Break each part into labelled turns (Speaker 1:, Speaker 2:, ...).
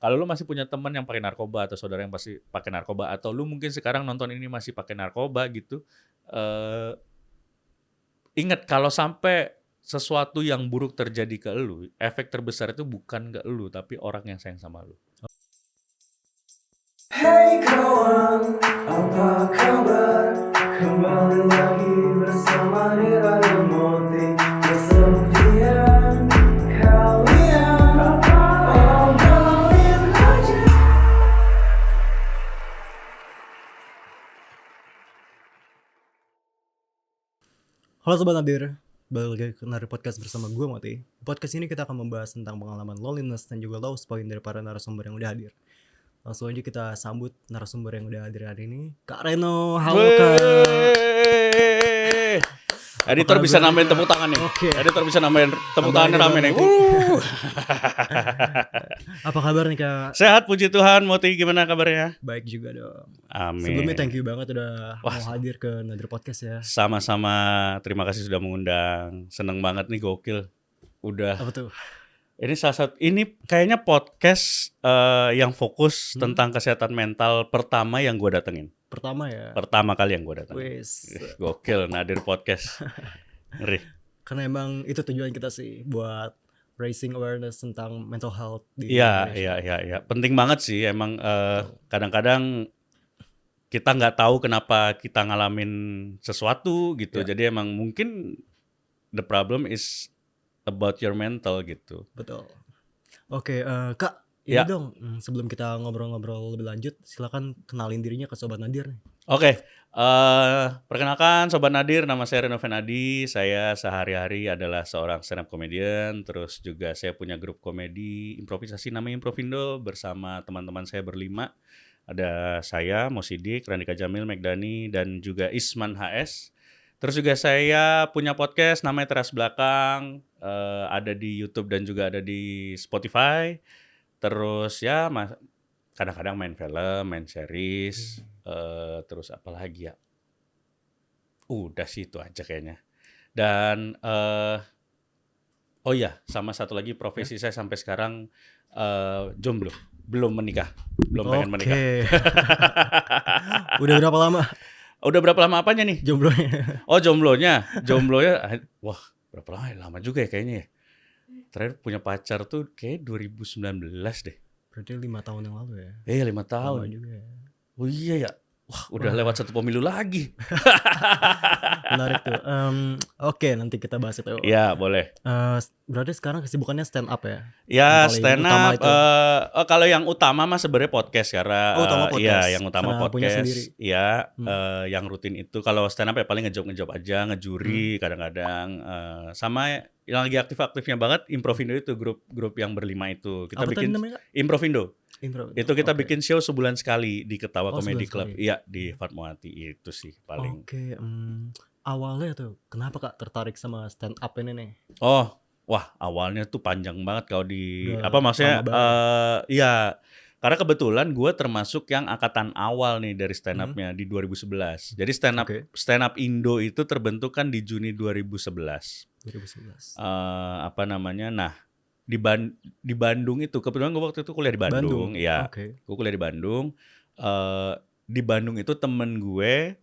Speaker 1: kalau lu masih punya teman yang pakai narkoba atau saudara yang pasti pakai narkoba atau lu mungkin sekarang nonton ini masih pakai narkoba gitu, eh, ingat kalau sampai sesuatu yang buruk terjadi ke lu, efek terbesar itu bukan ke lu tapi orang yang sayang sama lu.
Speaker 2: Hey kawan, apa kabar? Kembali lagi bersama Dira dan Moti. Kesepian kalian, obrolin aja.
Speaker 3: Halo Sobat Nadir, balik lagi ke Nadir Podcast bersama gue Moti. Podcast ini kita akan membahas tentang pengalaman loneliness dan juga lost point dari para narasumber yang udah hadir. Langsung aja kita sambut narasumber yang udah hadir hari ini, Kak Reno. Halo Kak.
Speaker 1: Editor bisa nambahin tepuk tangan nih.
Speaker 3: Oke.
Speaker 1: Editor bisa nambahin tepuk tangan rame nih.
Speaker 3: Apa kabar nih Kak?
Speaker 1: Sehat puji Tuhan. Moti gimana kabarnya?
Speaker 3: Baik juga dong.
Speaker 1: Amin.
Speaker 3: Sebelumnya thank you banget udah mau hadir ke Nadir Podcast ya.
Speaker 1: Sama-sama, terima kasih sudah mengundang. Seneng banget nih, gokil. Udah.
Speaker 3: Apa tuh?
Speaker 1: Ini salah satu, ini kayaknya podcast yang fokus tentang kesehatan mental pertama yang gue datengin.
Speaker 3: Pertama ya.
Speaker 1: Pertama kali yang gue datengin.
Speaker 3: Wes.
Speaker 1: Gokil, Nadir Podcast. Ngeri.
Speaker 3: Karena emang itu tujuan kita sih buat raising awareness tentang mental health di
Speaker 1: Iya,
Speaker 3: Indonesia.
Speaker 1: iya. Penting banget sih. Emang kadang-kadang kita nggak tahu kenapa kita ngalamin sesuatu gitu.
Speaker 3: Ya.
Speaker 1: Jadi emang mungkin the problem is about your mental gitu.
Speaker 3: Betul. Oke, Kak, ini
Speaker 1: Ya.
Speaker 3: dong sebelum kita ngobrol-ngobrol lebih lanjut, silakan kenalin dirinya ke Sobat Nadir nih.
Speaker 1: Oke, perkenalkan Sobat Nadir, nama saya Reno Venadi. Saya sehari-hari adalah seorang stand up comedian. Terus juga saya punya grup komedi improvisasi namanya Improvindo bersama teman-teman saya berlima. Ada saya, Mo Sidik, Randika Jamil, Megdani, dan juga Isman HS. Terus juga saya punya podcast namanya Teras Belakang, ada di YouTube dan juga ada di Spotify. Terus ya kadang-kadang main film, main series, terus apa lagi ya? Udah sih itu aja kayaknya. Dan oh iya, sama satu lagi profesi saya sampai sekarang jomblo, belum menikah, belum pengen menikah.
Speaker 3: Udah berapa lama
Speaker 1: Udah berapa lama apanya nih?
Speaker 3: jomblonya?
Speaker 1: Oh jomblonya, wah berapa lama ya? Lama juga ya kayaknya ya. Terakhir punya pacar tuh kayak 2019 deh.
Speaker 3: Berarti 5 tahun yang lalu ya.
Speaker 1: 5
Speaker 3: Lama
Speaker 1: tahun.
Speaker 3: juga ya.
Speaker 1: Oh iya ya. Wah udah lewat 1 pemilu lagi.
Speaker 3: Menarik tuh. Oke, nanti kita bahas itu.
Speaker 1: Ya boleh.
Speaker 3: Berarti sekarang kesibukannya stand up ya?
Speaker 1: Ya
Speaker 3: Yang paling
Speaker 1: stand
Speaker 3: utama
Speaker 1: up.
Speaker 3: itu.
Speaker 1: Kalau yang utama mah sebenarnya podcast karena
Speaker 3: Utama podcast.
Speaker 1: iya yang utama
Speaker 3: Karena punya
Speaker 1: podcast.
Speaker 3: sendiri.
Speaker 1: Iya, yang rutin itu kalau stand up ya paling ngejob aja, ngejuri kadang-kadang sama yang lagi aktif-aktifnya banget Improvindo itu grup yang berlima itu. Kita
Speaker 3: Apa tadi
Speaker 1: bikin
Speaker 3: namanya, Kak?
Speaker 1: Improvindo. Itu kita
Speaker 3: Oke.
Speaker 1: bikin show sebulan sekali di Ketawa
Speaker 3: Oh,
Speaker 1: Comedy
Speaker 3: sebulan
Speaker 1: Club.
Speaker 3: sekali.
Speaker 1: Iya, di Fatmawati itu sih paling.
Speaker 3: Oke, awalnya tuh kenapa Kak tertarik sama stand up ini nih?
Speaker 1: Oh, wah awalnya tuh panjang banget kalau di
Speaker 3: Udah
Speaker 1: apa maksudnya
Speaker 3: lama banget.
Speaker 1: iya. Karena kebetulan gue termasuk yang angkatan awal nih dari stand up-nya di 2011. Jadi
Speaker 3: Oke.
Speaker 1: stand up Indo itu terbentuk kan di Juni 2011.
Speaker 3: 2011.
Speaker 1: Apa namanya? Nah, di Bandung itu kebetulan gue waktu itu kuliah di Bandung, ya.
Speaker 3: Oke.
Speaker 1: Gue kuliah di Bandung. Di Bandung itu temen gue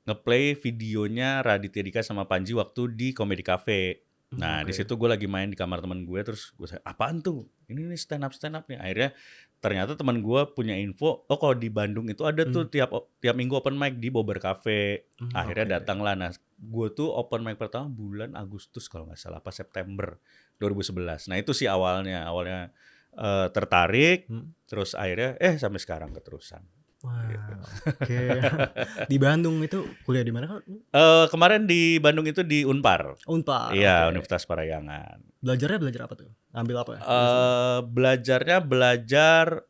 Speaker 1: ngeplay videonya Raditya Dika sama Panji waktu di Comedy Cafe. Nah, di
Speaker 3: Oke.
Speaker 1: situ gue lagi main di kamar teman gue, terus gue say, apaan tuh? Ini nih stand up nih. Akhirnya ternyata teman gue punya info, oh kalau di Bandung itu ada tuh tiap minggu open mic di Bobber Cafe. Akhirnya
Speaker 3: Oke.
Speaker 1: datanglah. Nah, gue tuh open mic pertama bulan Agustus kalau nggak salah, apa September 2011. Nah itu sih awalnya tertarik, terus akhirnya sampai sekarang keterusan.
Speaker 3: Wah,
Speaker 1: Gitu.
Speaker 3: oke. Di Bandung itu kuliah di mana Kak?
Speaker 1: Kemarin di Bandung itu di Unpar.
Speaker 3: Unpar.
Speaker 1: Iya,
Speaker 3: Oke.
Speaker 1: Universitas Parahyangan.
Speaker 3: Belajar apa tuh? Ambil apa?
Speaker 1: Belajar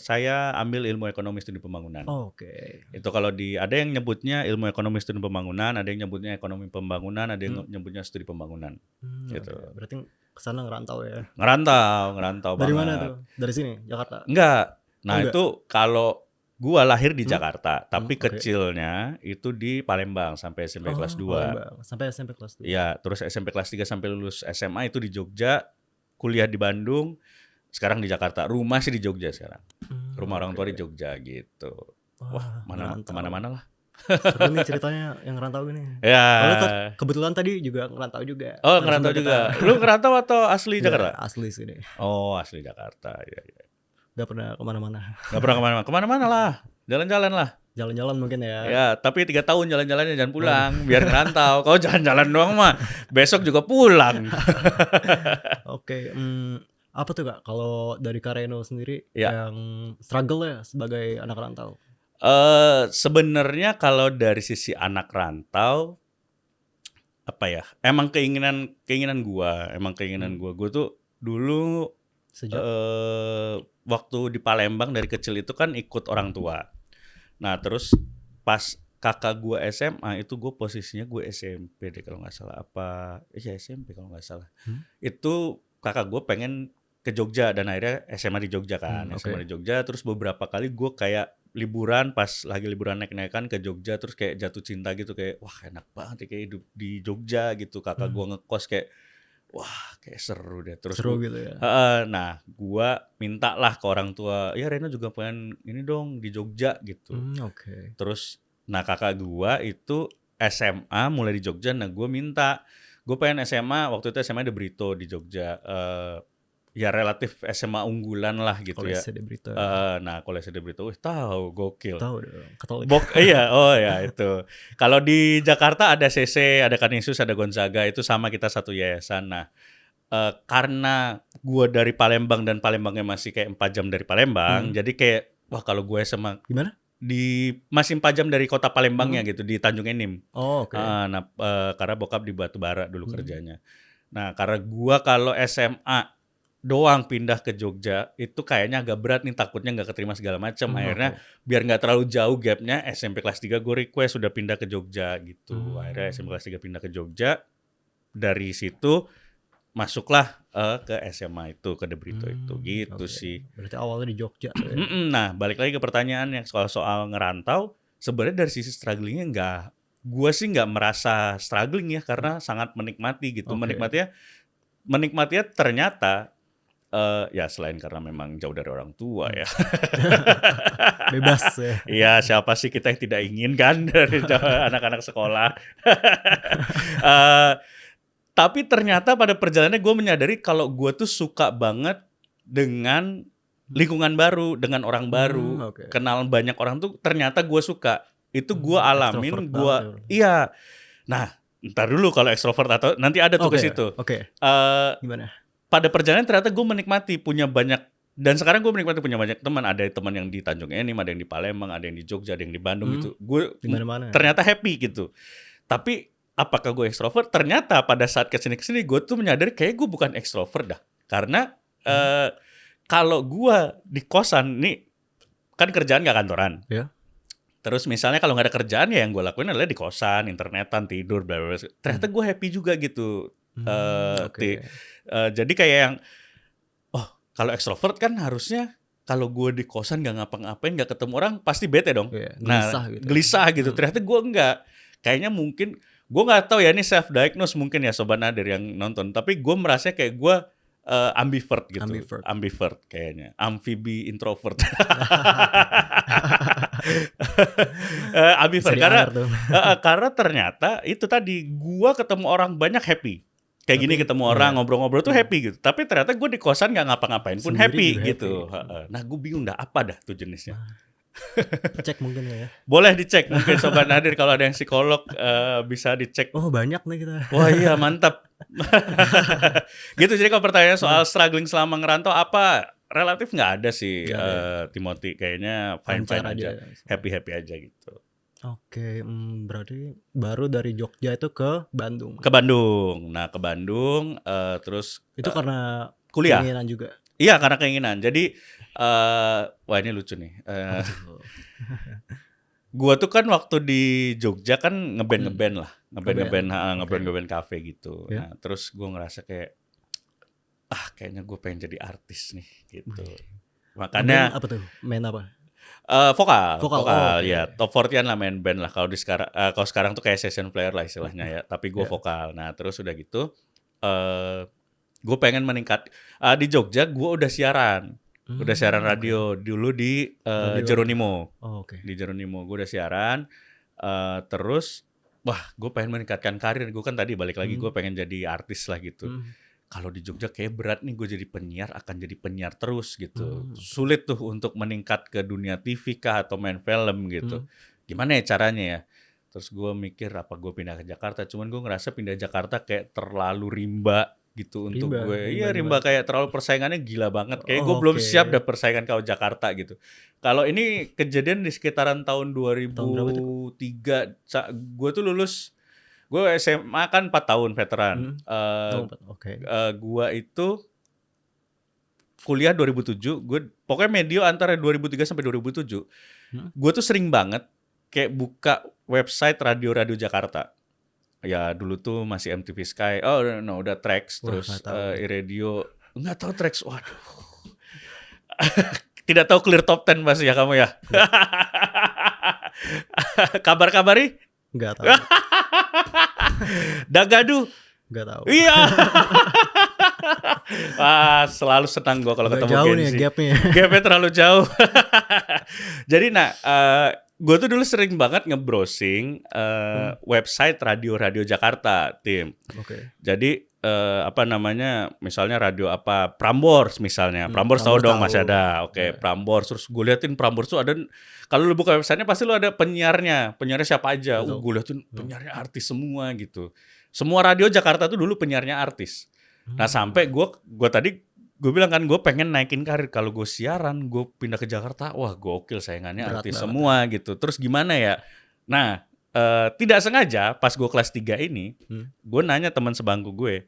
Speaker 1: saya ambil ilmu ekonomi studi pembangunan.
Speaker 3: Oke.
Speaker 1: Itu kalau ada yang nyebutnya ilmu ekonomi studi pembangunan, ada yang nyebutnya ekonomi pembangunan, ada yang nyebutnya studi pembangunan. Gitu.
Speaker 3: Oke. Berarti kesana ngerantau ya?
Speaker 1: Ngerantau
Speaker 3: Dari
Speaker 1: banget.
Speaker 3: mana tuh? Dari sini, Jakarta?
Speaker 1: Enggak. Nah
Speaker 3: Enggak.
Speaker 1: itu kalau gua lahir di Jakarta, tapi
Speaker 3: Oke.
Speaker 1: kecilnya itu di Palembang sampai SMP kelas 2.
Speaker 3: Palembang. Sampai SMP kelas 2.
Speaker 1: Iya, terus SMP kelas 3 sampai lulus SMA itu di Jogja, kuliah di Bandung. sekarang di Jakarta. Rumah sih di Jogja sekarang. Rumah orang tua
Speaker 3: Oke.
Speaker 1: di Jogja gitu.
Speaker 3: Wah, ngerantau.
Speaker 1: Kemana-mana lah.
Speaker 3: Seru nih ceritanya yang ngerantau ini.
Speaker 1: Ya.
Speaker 3: Kalau kebetulan tadi juga ngerantau juga.
Speaker 1: Oh,
Speaker 3: Narasumber
Speaker 1: ngerantau juga.
Speaker 3: kita.
Speaker 1: Lu ngerantau atau asli
Speaker 3: Nggak,
Speaker 1: Jakarta?
Speaker 3: asli sih deh.
Speaker 1: Oh, asli Jakarta. Ya.
Speaker 3: Gak pernah kemana-mana.
Speaker 1: Gak pernah kemana-mana. Kemana-mana lah. Jalan-jalan lah.
Speaker 3: Jalan-jalan mungkin ya.
Speaker 1: Ya, tapi 3 tahun jalan-jalannya jangan pulang. Biar ngerantau. Kalau jalan-jalan doang mah besok juga pulang.
Speaker 3: Oke, apa tuh Kak kalau dari Kak Reno sendiri
Speaker 1: Ya.
Speaker 3: yang struggle ya sebagai anak rantau?
Speaker 1: Sebenarnya kalau dari sisi anak rantau, apa ya? Emang keinginan gua, Gua tuh dulu
Speaker 3: Sejak
Speaker 1: waktu di Palembang dari kecil itu kan ikut orang tua. Nah, terus pas kakak gua SMA itu gue posisinya gue SMP deh kalau nggak salah, apa ya SMP kalau nggak salah. Itu kakak gue pengen ke Jogja dan akhirnya SMA di Jogja kan. SMA di Jogja, terus beberapa kali gue kayak liburan, pas lagi liburan naik-naikan ke Jogja, terus kayak jatuh cinta gitu, kayak wah enak banget ya kayak hidup di Jogja gitu. Kakak gue ngekos kayak wah kayak seru deh. Terus
Speaker 3: seru gitu ya.
Speaker 1: nah gua minta lah ke orang tua, ya Reno juga pengen ini dong di Jogja gitu.
Speaker 3: Oke.
Speaker 1: Terus nah kakak gua itu SMA mulai di Jogja, nah gua minta, gue pengen SMA, waktu itu SMA di Brito di Jogja, ya relatif SMA unggulan lah gitu
Speaker 3: Kalau
Speaker 1: ya.
Speaker 3: SD Brito.
Speaker 1: Nah kalau SD Brito, tahu gokil.
Speaker 3: Tahu dong, Katolik.
Speaker 1: Iya, oh ya itu. Kalau di Jakarta ada CC, ada Canisius, ada Gonzaga, itu sama kita satu yayasan. Nah, karena gue dari Palembang dan Palembangnya masih kayak 4 jam dari Palembang, jadi kayak wah kalau gue sama
Speaker 3: Gimana?
Speaker 1: masih 4 jam dari kota Palembangnya gitu di Tanjung Enim.
Speaker 3: Oh, oke.
Speaker 1: Nah, karena bokap di Batubara dulu kerjanya. Nah, karena gue kalau SMA doang pindah ke Jogja itu kayaknya agak berat nih, takutnya nggak keterima segala macam. Akhirnya biar nggak terlalu jauh gapnya, SMP kelas 3 gue request sudah pindah ke Jogja gitu. Akhirnya SMP kelas 3 pindah ke Jogja. Dari situ masuklah ke SMA itu, ke The Brito itu gitu sih.
Speaker 3: Berarti awalnya di Jogja tuh ya.
Speaker 1: Nah, balik lagi ke pertanyaan yang soal ngerantau, sebenarnya dari sisi strugglingnya gue sih nggak merasa struggling ya, karena sangat menikmati gitu. Menikmatinya ternyata ya selain karena memang jauh dari orang tua ya.
Speaker 3: Bebas ya.
Speaker 1: Iya, siapa sih kita yang tidak ingin kan dari anak-anak sekolah. Tapi ternyata pada perjalanannya gue menyadari kalau gue tuh suka banget dengan lingkungan baru, dengan orang baru, kenal banyak orang tuh ternyata gue suka. Itu gue alamin, iya. Nah, ntar dulu kalau ekstrovert atau nanti ada tuh ke situ.
Speaker 3: Gimana?
Speaker 1: Pada perjalanan ternyata gue menikmati punya banyak, dan sekarang gue menikmati punya banyak teman. Ada teman yang di Tanjung Enim, ada yang di Palembang, ada yang di Jogja, ada yang di Bandung gitu. Gue ternyata happy gitu. Tapi apakah gue ekstrovert? Ternyata pada saat kesini gue tuh menyadari kayak gue bukan ekstrovert dah. Karena kalau gue di kosan nih kan kerjaan gak kantoran. Terus misalnya kalau nggak ada kerjaan ya yang gue lakuin adalah di kosan, internetan, tidur, bla bla. Ternyata gue happy juga gitu. Jadi kayak yang kalau ekstrovert kan harusnya kalau gue di kosan gak ngapa-ngapain, gak ketemu orang, pasti bete dong. Gelisah gitu. Ternyata gue enggak. Kayaknya mungkin gue nggak tahu ya, ini self diagnose mungkin ya Sobat Nadir yang nonton. Tapi gue merasa kayak gue ambivert gitu. Ambivert kayaknya. Amfibi introvert. Ambivert karena ternyata itu tadi gue ketemu orang banyak happy. Kayak gini ketemu orang ngobrol-ngobrol tuh happy gitu. Tapi ternyata gue di kosan nggak ngapa-ngapain pun happy gitu. Nah gue bingung dah apa dah tuh jenisnya.
Speaker 3: Cek mungkin ya.
Speaker 1: Boleh dicek mungkin Sobat Nadir, kalau ada yang psikolog bisa dicek.
Speaker 3: Oh banyak nih kita.
Speaker 1: Wah iya mantap. Gitu, jadi kalau pertanyaan soal struggling selama ngerantau apa, relatif nggak ada sih Timothy, kayaknya fine-fine aja. Happy-happy aja gitu.
Speaker 3: Oke, berarti baru dari Jogja itu ke Bandung.
Speaker 1: Ke Bandung. Nah, ke Bandung terus
Speaker 3: itu karena
Speaker 1: kuliah.
Speaker 3: Keinginan juga.
Speaker 1: Iya, karena keinginan. Jadi wah ini lucu nih. Gua tuh kan waktu di Jogja kan ngeband lah. Ngeband cafe gitu. Nah, terus gua ngerasa kayak kayaknya gue pengen jadi artis nih gitu. Makanya
Speaker 3: apa tuh? Main apa?
Speaker 1: Vokal ya, top 40-an lah main band lah. Kalau sekarang tuh kayak session player lah istilahnya ya, tapi gue vokal. Nah terus udah gitu Gue pengen meningkat. Di Jogja gue udah siaran
Speaker 3: Oke.
Speaker 1: radio dulu di
Speaker 3: Radio apa tuh?
Speaker 1: Jeronimo.
Speaker 3: Oh, oke.
Speaker 1: Di Jeronimo gue udah siaran. Terus wah gue pengen meningkatkan karir. Gue kan tadi balik lagi gue pengen jadi artis lah gitu. Kalau di Jogja kayak berat nih gue jadi penyiar, akan jadi penyiar terus gitu. Sulit tuh untuk meningkat ke dunia TV kah atau main film gitu. Gimana ya caranya ya? Terus gue mikir apa gue pindah ke Jakarta. Cuman gue ngerasa pindah Jakarta kayak terlalu rimba gitu untuk
Speaker 3: Rimba,
Speaker 1: gue.
Speaker 3: rimba
Speaker 1: Iya rimba
Speaker 3: gimana?
Speaker 1: kayak terlalu persaingannya gila banget. Kayak gue
Speaker 3: Oh,
Speaker 1: belum
Speaker 3: oke.
Speaker 1: siap dah persaingan kalau Jakarta gitu. Kalau ini kejadian di sekitaran tahun
Speaker 3: Tahun berapa tuh?
Speaker 1: 2003. Gue tuh lulus, gue SMA kan 4 tahun veteran.
Speaker 3: Oh, oke.
Speaker 1: Gue itu kuliah 2007, gue pokoknya medio antara 2003 sampai 2007. Gue tuh sering banget kayak buka website radio-radio Jakarta. Ya dulu tuh masih MTV Sky. Oh no, udah Trax,
Speaker 3: Wah,
Speaker 1: terus
Speaker 3: nggak tahu.
Speaker 1: iRadio. Nggak tahu Trax. Waduh. Tidak tahu Clear Top 10 pasti ya kamu ya. Kabar-kabari?
Speaker 3: Nggak tahu.
Speaker 1: Dagadu?
Speaker 3: Nggak tahu.
Speaker 1: Iya. Selalu senang gue kalau
Speaker 3: Agak
Speaker 1: ketemu
Speaker 3: jauh
Speaker 1: Gen
Speaker 3: nih
Speaker 1: Z.
Speaker 3: gapnya.
Speaker 1: Gapnya terlalu jauh. Jadi gue tuh dulu sering banget nge-browsing website radio-radio Jakarta, Tim.
Speaker 3: Oke.
Speaker 1: Jadi misalnya radio apa, Prambors misalnya. Prambors tahu
Speaker 3: Prambors
Speaker 1: dong
Speaker 3: tahu.
Speaker 1: masih ada. Oke, Prambors. Terus gue liatin Prambors tuh ada, kalau lu buka websitenya pasti lu ada penyiarnya. Penyiarnya siapa aja.
Speaker 3: Betul.
Speaker 1: Gue liatin penyiarnya artis semua gitu. Semua radio Jakarta tuh dulu penyiarnya artis. Nah sampai gue bilang kan gue pengen naikin karir. Kalau gue siaran, gue pindah ke Jakarta, wah gokil saingannya
Speaker 3: Berat
Speaker 1: artis
Speaker 3: banget.
Speaker 1: semua gitu. Terus gimana ya? Nah tidak sengaja pas gue kelas 3 ini, gue nanya teman sebangku gue,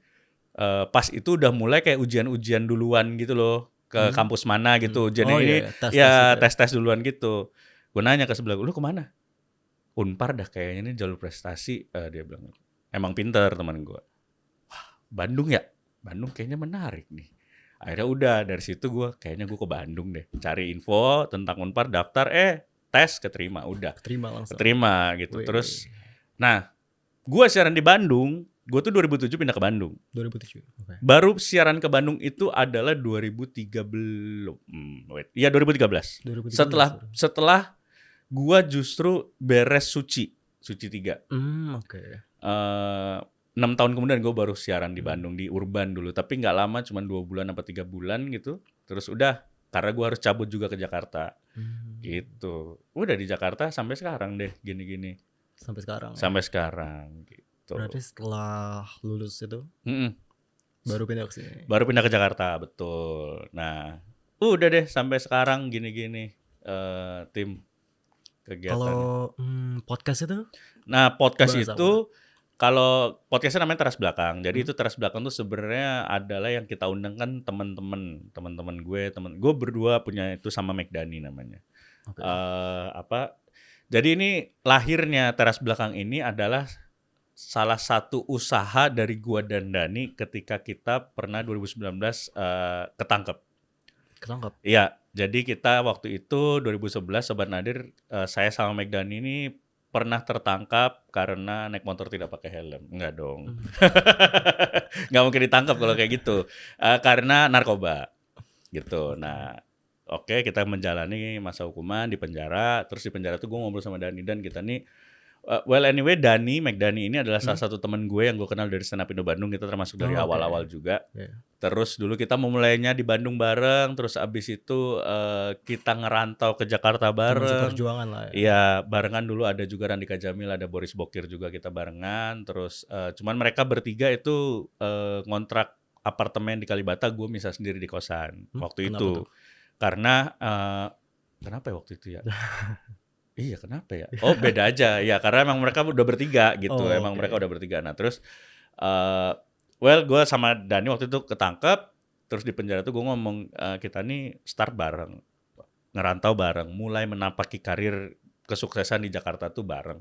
Speaker 1: pas itu udah mulai kayak ujian-ujian duluan gitu loh, ke kampus mana gitu. Ujian
Speaker 3: Oh,
Speaker 1: ini
Speaker 3: iya, tes-tes
Speaker 1: ya
Speaker 3: gitu ya.
Speaker 1: tes-tes duluan gitu. Gue nanya ke sebelah gue, lu kemana? Unpar dah kayaknya ini jalur prestasi. Dia bilang, emang pinter teman gue. Wah, Bandung ya? Bandung kayaknya menarik nih. Akhirnya udah dari situ gue kayaknya gue ke Bandung deh. Cari info tentang Unpar, daftar, tes keterima, udah.
Speaker 3: Terima langsung.
Speaker 1: Keterima gitu.
Speaker 3: Wih.
Speaker 1: Terus, nah gue siaran di Bandung, gue tuh 2007 pindah ke Bandung.
Speaker 3: 2007. Oke.
Speaker 1: Baru siaran ke Bandung itu adalah 2013. Iya 2013.
Speaker 3: 2013.
Speaker 1: Setelah gue justru beres Suci 3.
Speaker 3: Oke.
Speaker 1: 6 tahun kemudian gue baru siaran di Bandung, di Urban dulu. Tapi nggak lama, cuma 2 bulan apa 3 bulan gitu. Terus udah, karena gue harus cabut juga ke Jakarta. Gitu. Udah di Jakarta sampai sekarang deh, gini-gini.
Speaker 3: Sampai sekarang. Ya?
Speaker 1: Sampai sekarang gitu.
Speaker 3: Berarti setelah lulus itu
Speaker 1: Mm-mm.
Speaker 3: baru pindah ke sini.
Speaker 1: Baru pindah ke Jakarta, betul. Nah, udah deh sampai sekarang gini-gini, tim kegiatan.
Speaker 3: Kalau podcast itu?
Speaker 1: Nah, podcast
Speaker 3: bahas
Speaker 1: itu, kalau podcastnya namanya Teras Belakang. Jadi itu Teras Belakang tuh sebenarnya adalah yang kita undang kan teman-teman gue berdua punya itu sama Megdani namanya.
Speaker 3: Oke.
Speaker 1: Jadi ini lahirnya Teras Belakang ini adalah salah satu usaha dari gua dan Dani ketika kita pernah 2019 ketangkep.
Speaker 3: Ketangkep.
Speaker 1: Iya, jadi kita waktu itu 2011 Sobat Nadir, saya sama Megdani ini pernah tertangkap karena naik motor tidak pakai helm. Enggak dong. Nggak mungkin ditangkap kalau kayak gitu. Karena narkoba. Gitu. Nah, oke, kita menjalani masa hukuman di penjara. Terus di penjara tuh gue ngobrol sama Dani, dan kita nih Megdani ini adalah salah satu teman gue yang gue kenal dari Stand Up Indo Bandung. Kita termasuk dari
Speaker 3: Oh, oke.
Speaker 1: awal-awal juga.
Speaker 3: Yeah.
Speaker 1: Terus dulu kita memulainya di Bandung bareng. Terus abis itu kita ngerantau ke Jakarta
Speaker 3: Termasuk
Speaker 1: bareng.
Speaker 3: perjuangan lah ya.
Speaker 1: Iya, barengan dulu ada juga Randika Jamil, ada Boris Bokir juga kita barengan. Terus cuman mereka bertiga itu ngontrak apartemen di Kalibata, gue misal sendiri di kosan waktu
Speaker 3: kenapa
Speaker 1: itu.
Speaker 3: tuh?
Speaker 1: Karena kenapa ya waktu itu ya? Iya, kenapa ya? Oh, beda aja. Ya, karena emang mereka udah bertiga gitu.
Speaker 3: Oh,
Speaker 1: Emang
Speaker 3: oke.
Speaker 1: mereka udah bertiga. Nah, terus gue sama Dani waktu itu ketangkep. Terus di penjara tuh gue ngomong, kita nih start bareng, ngerantau bareng, mulai menapaki karir kesuksesan di Jakarta tuh bareng.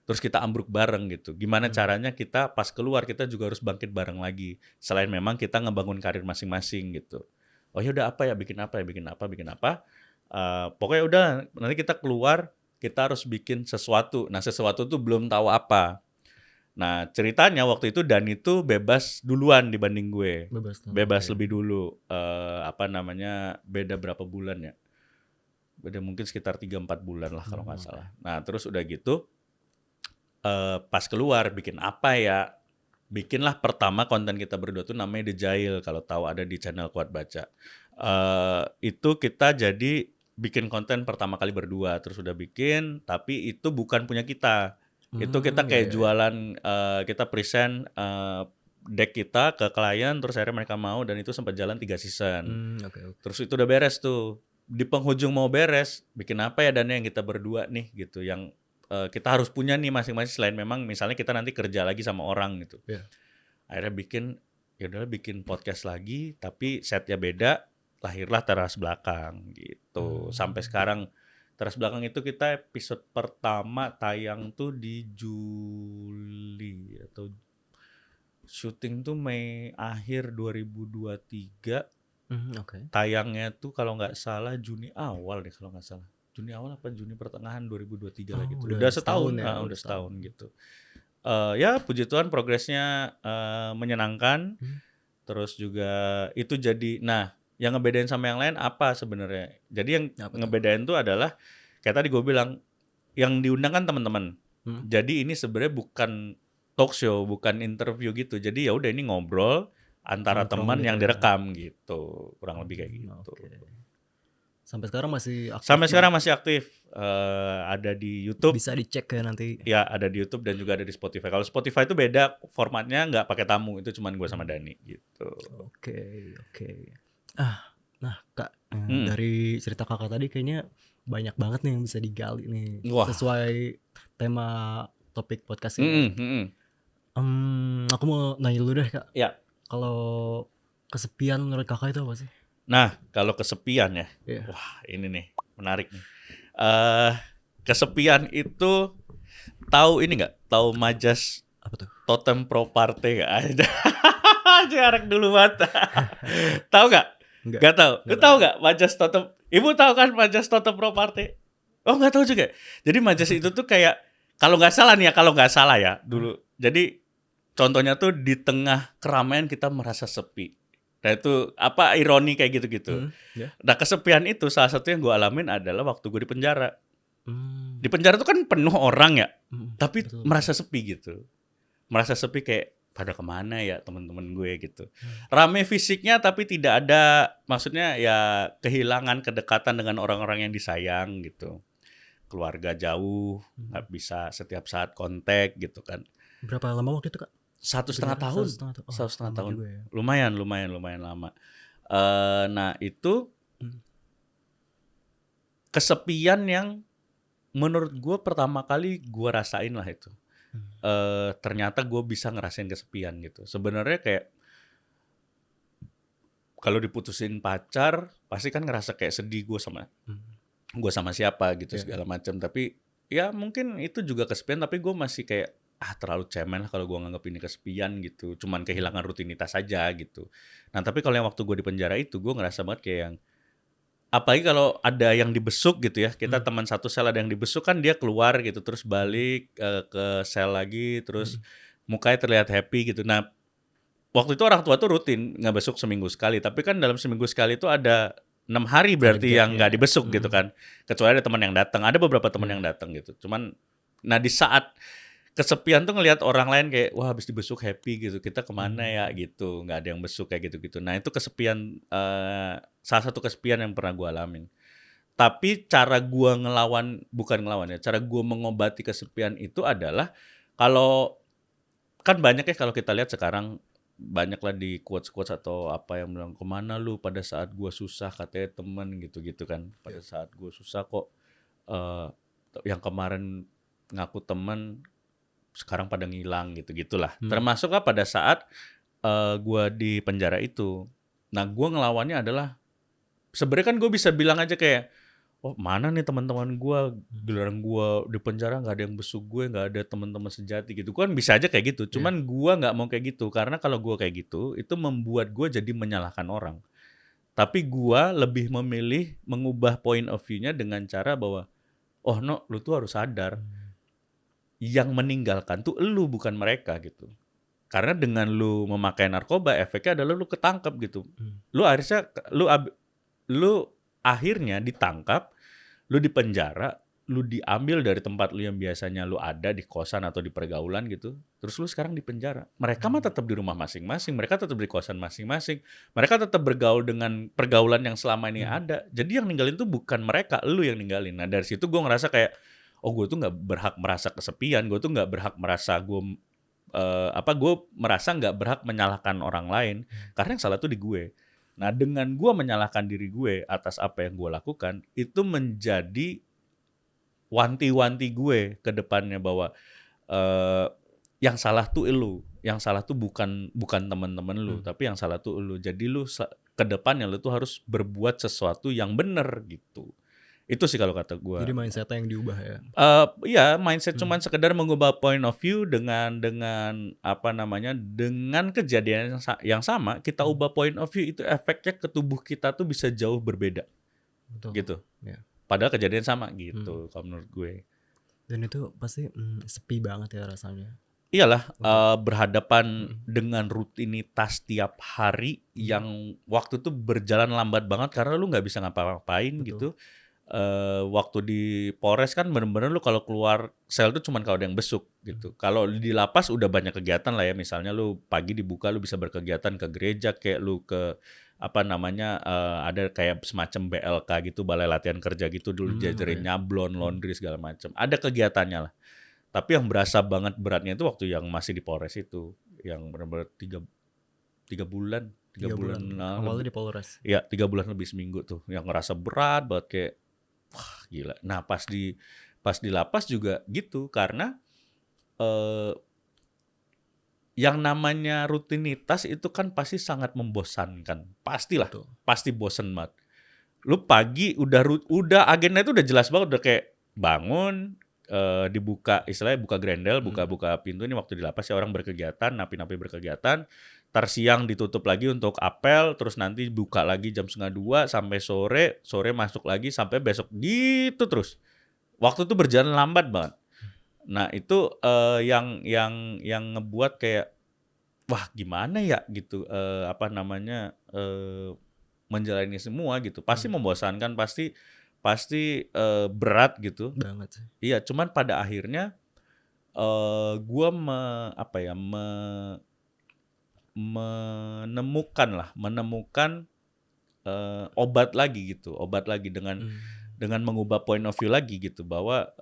Speaker 1: Terus kita ambruk bareng gitu. Gimana caranya kita pas keluar kita juga harus bangkit bareng lagi. Selain memang kita ngebangun karir masing-masing gitu. Oh ya udah, apa ya, bikin apa. Pokoknya udah, nanti kita keluar, kita harus bikin sesuatu. Nah, sesuatu tuh belum tahu apa. Nah ceritanya waktu itu Dani tuh bebas duluan dibanding gue. Bebas
Speaker 3: Oke.
Speaker 1: lebih dulu. Beda berapa bulan ya? Beda mungkin sekitar 3-4 bulan lah kalau nggak
Speaker 3: Oke.
Speaker 1: salah. Nah terus udah gitu pas keluar bikin apa ya? Bikinlah pertama konten kita berdua tuh namanya The Jail, kalau tahu ada di channel Kuat Baca. Itu kita jadi bikin konten pertama kali berdua, terus udah bikin, tapi itu bukan punya kita. Itu kita
Speaker 3: Iya,
Speaker 1: kayak
Speaker 3: iya, iya.
Speaker 1: jualan, kita present deck kita ke klien, terus akhirnya mereka mau dan itu sempat jalan 3 season.
Speaker 3: Oke, oke.
Speaker 1: Terus itu udah beres tuh. Di penghujung mau beres, bikin apa ya Dana yang kita berdua nih gitu, yang kita harus punya nih masing-masing selain memang misalnya kita nanti kerja lagi sama orang gitu.
Speaker 3: Iya.
Speaker 1: Akhirnya ya udahlah bikin podcast lagi tapi setnya beda, lahirlah Teras Belakang gitu. Sampai sekarang Teras Belakang itu kita episode pertama tayang tuh di Juli atau syuting tuh Mei akhir 2023.
Speaker 3: Oke.
Speaker 1: Tayangnya tuh kalau nggak salah Juni awal deh kalau nggak salah. Juni awal apa Juni pertengahan 2023 lah gitu.
Speaker 3: Udah
Speaker 1: Udah
Speaker 3: setahun
Speaker 1: setahun,
Speaker 3: ya,
Speaker 1: udah
Speaker 3: udah
Speaker 1: setahun
Speaker 3: setahun.
Speaker 1: gitu. Ya puji Tuhan progresnya menyenangkan. Terus juga itu jadi, nah yang ngebedain sama yang lain apa sebenarnya? Jadi yang
Speaker 3: Apa tuh?
Speaker 1: ngebedain tuh adalah kayak tadi gue bilang yang diundang kan teman-teman. Jadi ini sebenarnya bukan talk show, bukan interview gitu. Jadi ya udah ini ngobrol antara
Speaker 3: Nongkrong
Speaker 1: teman
Speaker 3: gitu
Speaker 1: yang
Speaker 3: ya.
Speaker 1: direkam gitu, kurang lebih kayak gitu.
Speaker 3: Oke. Sampai sekarang masih aktif.
Speaker 1: Sampai sekarang masih aktif, ada di YouTube.
Speaker 3: Bisa dicek ya nanti.
Speaker 1: Ya ada di YouTube dan juga ada di Spotify. Kalau Spotify itu beda formatnya, nggak pakai tamu, itu cuman gue sama Dani gitu.
Speaker 3: Oke, oke. Nah Kak,
Speaker 1: Hmm.
Speaker 3: dari cerita Kakak tadi kayaknya banyak banget nih yang bisa digali nih.
Speaker 1: Wah.
Speaker 3: Sesuai tema topik podcast ini. Aku mau nanya dulu deh Kak.
Speaker 1: Ya.
Speaker 3: Kalau kesepian menurut Kakak itu apa sih?
Speaker 1: Nah kalau kesepian ya,
Speaker 3: Iya.
Speaker 1: wah ini nih menarik nih. Kesepian itu tahu ini nggak? Tahu Majas
Speaker 3: Apa tuh?
Speaker 1: Totem Proparte nggak? Jarak dulu banget. Tahu nggak?
Speaker 3: Enggak.
Speaker 1: Nggak tahu. Lu
Speaker 3: Nggak
Speaker 1: tahu nggak Majas Totem? Ibu tahu kan Majas Totem Proparte? Oh nggak tahu juga. Jadi Majas itu tuh kayak kalau nggak salah ya dulu. Jadi contohnya tuh di tengah keramaian kita merasa sepi. Nah itu apa ironi kayak gitu-gitu.
Speaker 3: Ya.
Speaker 1: Nah kesepian itu salah satu yang gue alamin adalah waktu gue di penjara.
Speaker 3: Hmm.
Speaker 1: Di penjara tuh kan penuh orang ya, tapi
Speaker 3: Betul.
Speaker 1: merasa sepi gitu. Merasa sepi kayak pada kemana ya teman-teman gue gitu. Rame fisiknya tapi tidak ada, maksudnya ya kehilangan kedekatan dengan orang-orang yang disayang gitu. Keluarga jauh, nggak bisa setiap saat kontak gitu kan.
Speaker 3: Berapa lama waktu itu Kak?
Speaker 1: 1,5 tahun. 1,5 tahun.
Speaker 3: Juga ya.
Speaker 1: Lumayan lama. Nah itu kesepian yang menurut gue pertama kali gue rasain lah itu. Ternyata gue bisa ngerasain kesepian gitu. Sebenarnya kayak kalau diputusin pacar pasti kan ngerasa kayak sedih gue sama siapa gitu segala macam. Tapi ya mungkin itu juga kesepian, tapi gue masih kayak terlalu cemen lah kalau gue nganggap ini kesepian gitu. Cuman kehilangan rutinitas aja gitu. Nah tapi kalau yang waktu gue di penjara itu gue ngerasa banget kayak yang apalagi kalau ada yang dibesuk gitu ya, kita teman satu sel ada yang dibesuk kan dia keluar gitu terus balik ke sel lagi terus mukanya terlihat happy gitu. Nah waktu itu orang tua tuh rutin ngebesuk seminggu sekali, tapi kan dalam seminggu sekali itu ada 6 hari berarti yang nggak dibesuk gitu kan, kecuali ada teman yang datang, ada beberapa teman yang datang gitu. Cuman nah di saat kesepian tuh ngelihat orang lain kayak wah habis dibesuk happy gitu, kita kemana ya gitu, nggak ada yang besuk kayak gitu-gitu. Nah itu kesepian, salah satu kesepian yang pernah gue alamin. Tapi cara gue bukan ngelawan ya, cara gue mengobati kesepian itu adalah kalau kan banyak ya kalau kita lihat sekarang banyak lah di quotes-quotes atau apa yang bilang kemana lu pada saat gue susah katanya temen gitu-gitu kan, pada saat gue susah kok yang kemarin ngaku temen sekarang pada ngilang gitu-gitulah. Termasuklah pada saat gue di penjara itu. Nah gue ngelawannya adalah sebenarnya kan gue bisa bilang aja kayak oh mana nih teman-teman gue, giliran gue di penjara nggak ada yang besuk gue, nggak ada teman-teman sejati gitu. Kan bisa aja kayak gitu. Cuman gue nggak mau kayak gitu karena kalau gue kayak gitu itu membuat gue jadi menyalahkan orang. Tapi gue lebih memilih mengubah point of view-nya dengan cara bahwa oh no, lu tuh harus sadar yang meninggalkan tuh elu bukan mereka gitu. Karena dengan lu memakai narkoba efeknya adalah lu ketangkep gitu. Lu akhirnya lu akhirnya ditangkap, lu dipenjara, lu diambil dari tempat lu yang biasanya lu ada di kosan atau di pergaulan gitu. Terus lu sekarang di penjara. Mereka mah tetap di rumah masing-masing, mereka tetap di kosan masing-masing. Mereka tetap bergaul dengan pergaulan yang selama ini ada. Jadi yang ninggalin tuh bukan mereka, lu yang ninggalin. Nah, dari situ gue ngerasa kayak oh gue tuh nggak berhak merasa kesepian, gue tuh nggak berhak merasa gue merasa nggak berhak menyalahkan orang lain karena yang salah tuh di gue. Nah, dengan gue menyalahkan diri gue atas apa yang gue lakukan, itu menjadi wanti-wanti gue ke depannya bahwa yang salah tuh elu, yang salah tuh bukan teman-teman lu, tapi yang salah tuh elu. Jadi lu ke depannya lu tuh harus berbuat sesuatu yang benar gitu. Itu sih kalau kata gue.
Speaker 3: Jadi mindset-nya yang diubah ya.
Speaker 1: Iya, mindset cuman sekedar mengubah point of view dengan apa namanya, dengan kejadian yang sama, kita ubah point of view itu efeknya ke tubuh kita tuh bisa jauh berbeda.
Speaker 3: Betul.
Speaker 1: Gitu.
Speaker 3: Ya.
Speaker 1: Padahal kejadian sama gitu kalau menurut gue.
Speaker 3: Dan itu pasti sepi banget ya rasanya.
Speaker 1: Iyalah, berhadapan dengan rutinitas tiap hari yang waktu itu berjalan lambat banget karena lu nggak bisa ngapa-ngapain gitu. Waktu di Polres kan bener-bener lu kalau keluar sel tuh cuman kalau ada yang besuk gitu. Kalau di lapas udah banyak kegiatan lah ya, misalnya lu pagi dibuka lu bisa berkegiatan ke gereja, kayak lu ke apa namanya, ada kayak semacam BLK gitu, balai latihan kerja gitu dulu, diajarin nyablon, laundry segala macam. Ada kegiatannya lah. Tapi yang berasa banget beratnya itu waktu yang masih di Polres itu, yang benar-benar 3 bulan, 3 bulan.
Speaker 3: Awalnya di Polres.
Speaker 1: Iya, 3 bulan lebih seminggu tuh, yang ngerasa berat banget kayak wah gila. Nah pas di lapas juga gitu karena yang namanya rutinitas itu kan pasti sangat membosankan, pastilah, pasti bosen banget. Lu pagi udah agenda itu udah jelas banget, udah kayak bangun, dibuka istilahnya buka grendel, buka pintu. Ini waktu di lapas ya orang berkegiatan, napi-napi berkegiatan. Ntar siang ditutup lagi untuk apel, terus nanti buka lagi jam 1:30 sampai sore masuk lagi sampai besok gitu terus. Waktu itu berjalan lambat banget. Nah itu yang ngebuat kayak wah gimana ya gitu, menjalani semua gitu. Pasti membosankan, pasti berat gitu.
Speaker 3: Banget sih.
Speaker 1: Iya, cuman pada akhirnya gue menemukan obat lagi gitu, dengan mengubah point of view lagi gitu, bahwa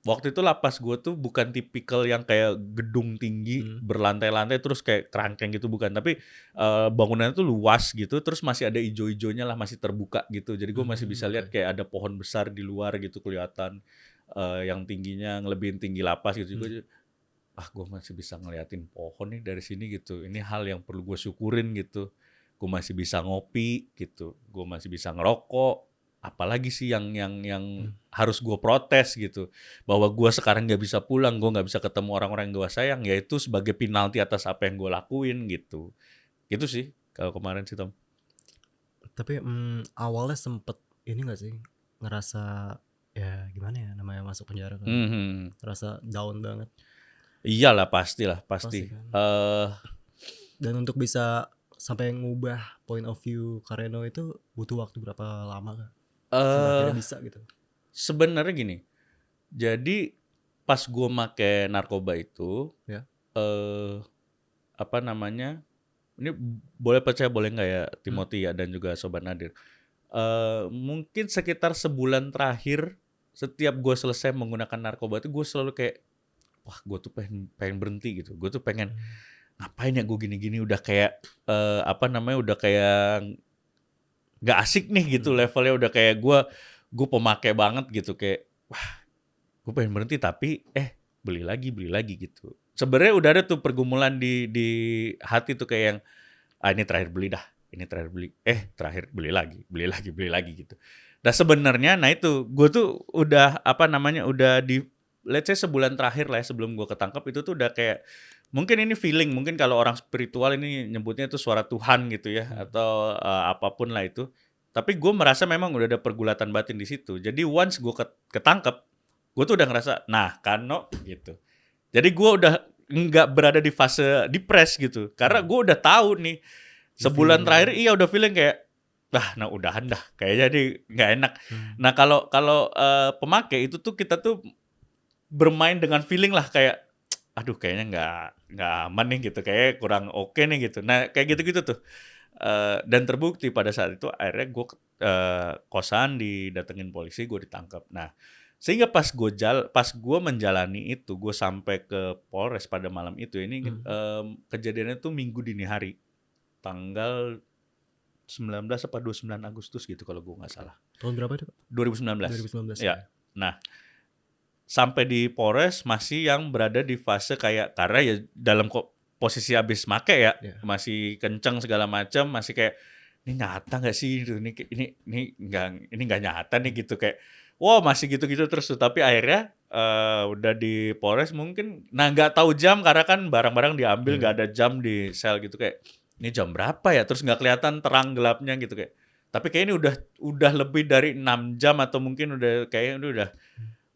Speaker 1: waktu itu lapas gue tuh bukan tipikal yang kayak gedung tinggi berlantai-lantai terus kayak kerangkeng gitu, bukan, tapi bangunannya tuh luas gitu, terus masih ada ijo-ijonya lah, masih terbuka gitu, jadi gue masih bisa lihat kayak ada pohon besar di luar gitu kelihatan, yang tingginya ngelebihin tinggi lapas gitu. Gue masih bisa ngeliatin pohon nih dari sini gitu, ini hal yang perlu gue syukurin gitu. Gue masih bisa ngopi gitu, gue masih bisa ngerokok, apalagi sih yang harus gue protes gitu, bahwa gue sekarang nggak bisa pulang, gue nggak bisa ketemu orang-orang yang gue sayang, yaitu sebagai penalti atas apa yang gue lakuin gitu. Gitu sih kalau kemarin sih Tom.
Speaker 3: Tapi awalnya sempet ini nggak sih ngerasa ya gimana ya namanya masuk penjara kan, ngerasa down banget.
Speaker 1: Iyalah pastilah pasti.
Speaker 3: Kan? Dan untuk bisa sampai ngubah point of view Kareno itu butuh waktu berapa lama kan? Akhirnya bisa gitu.
Speaker 1: Sebenarnya gini, jadi pas gue make narkoba itu, ini boleh percaya boleh nggak ya Timothy ya dan juga Sobat Nadir, mungkin sekitar sebulan terakhir setiap gue selesai menggunakan narkoba itu gue selalu kayak wah gue tuh pengen berhenti gitu, gue tuh pengen ngapain ya gue gini-gini, udah kayak udah kayak nggak asik nih gitu, levelnya udah kayak gue pemakai banget gitu, kayak wah gue pengen berhenti tapi beli lagi gitu. Sebenarnya udah ada tuh pergumulan di hati tuh kayak yang ini terakhir beli dah, ini terakhir beli, terakhir beli lagi gitu. Nah sebenarnya nah itu gue tuh udah udah di let's say sebulan terakhir lah ya, sebelum gue ketangkep itu tuh udah kayak mungkin ini feeling, mungkin kalau orang spiritual ini nyebutnya itu suara Tuhan gitu ya, atau apapun lah itu. Tapi gue merasa memang udah ada pergulatan batin di situ. Jadi once gue ketangkep, gue tuh udah ngerasa, nah Kano gitu. Jadi gue udah nggak berada di fase depres gitu, karena gue udah tahu nih sebulan terakhir udah feeling kayak, nah udahan dah, kayaknya jadi nggak enak. Nah kalau pemakai itu tuh kita tuh bermain dengan feeling lah kayak, aduh kayaknya nggak aman nih gitu, kayak kurang oke nih gitu. Nah kayak gitu-gitu tuh. Dan terbukti pada saat itu akhirnya gue kosan didatengin polisi, gue ditangkap. Nah sehingga pas gue menjalani itu, gue sampai ke Polres pada malam itu. Ini kejadiannya tuh Minggu dini hari, tanggal 19 apa 29 Agustus gitu kalau gue nggak salah.
Speaker 3: Tahun berapa itu, Pak?
Speaker 1: 2019.
Speaker 3: 2019
Speaker 1: Ya. Nah sampai di Polres masih yang berada di fase kayak, karena ya dalam posisi habis make ya, masih kenceng segala macam, masih kayak ini nyata nggak sih ini nggak nyata nih gitu, kayak wow masih gitu-gitu terus tuh. Tapi akhirnya udah di Polres mungkin, nah nggak tahu jam karena kan barang-barang diambil, nggak ada jam di sel gitu, kayak ini jam berapa ya, terus nggak kelihatan terang gelapnya gitu kayak. Tapi kayaknya ini udah lebih dari 6 jam atau mungkin kayaknya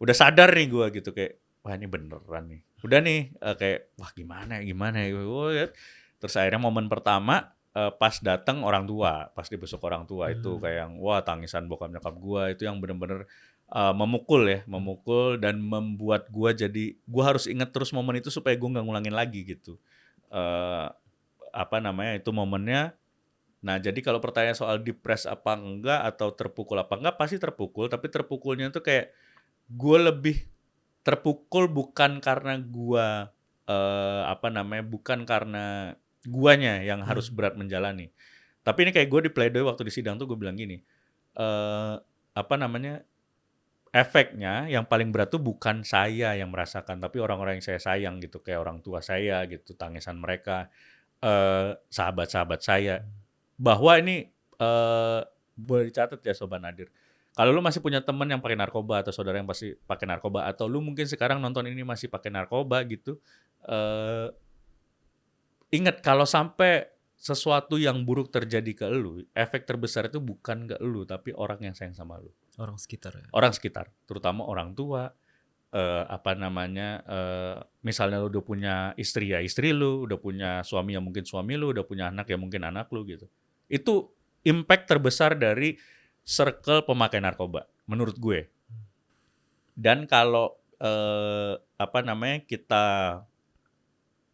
Speaker 1: udah sadar nih gue gitu, kayak wah ini beneran nih. Udah nih kayak wah gimana ya. Terus akhirnya momen pertama pas datang orang tua, pas dibesuk orang tua itu kayak yang wah tangisan bokap nyokap gue itu yang bener-bener memukul dan membuat gue jadi gue harus inget terus momen itu supaya gue nggak ngulangin lagi gitu. Itu momennya. Nah jadi kalau pertanyaan soal depres apa enggak atau terpukul apa enggak, pasti terpukul. Tapi terpukulnya tuh kayak gue lebih terpukul bukan karena gue bukan karena guanya yang harus berat menjalani. Tapi ini kayak gue di pledoi waktu di sidang tuh gue bilang gini, efeknya yang paling berat tuh bukan saya yang merasakan, tapi orang-orang yang saya sayang gitu, kayak orang tua saya gitu, tangisan mereka, sahabat-sahabat saya. Bahwa ini boleh dicatat ya Sobat Nadir. Kalau lu masih punya teman yang pakai narkoba atau saudara yang pasti pakai narkoba, atau lu mungkin sekarang nonton ini masih pakai narkoba gitu, ingat kalau sampai sesuatu yang buruk terjadi ke lu, efek terbesar itu bukan ke lu, tapi orang yang sayang sama lu.
Speaker 3: Orang sekitar ya.
Speaker 1: Orang sekitar, terutama orang tua. Misalnya lu udah punya istri ya istri lu, udah punya suami ya mungkin suami lu, udah punya anak ya mungkin anak lu gitu. Itu impact terbesar dari circle pemakai narkoba menurut gue. Dan kalau kita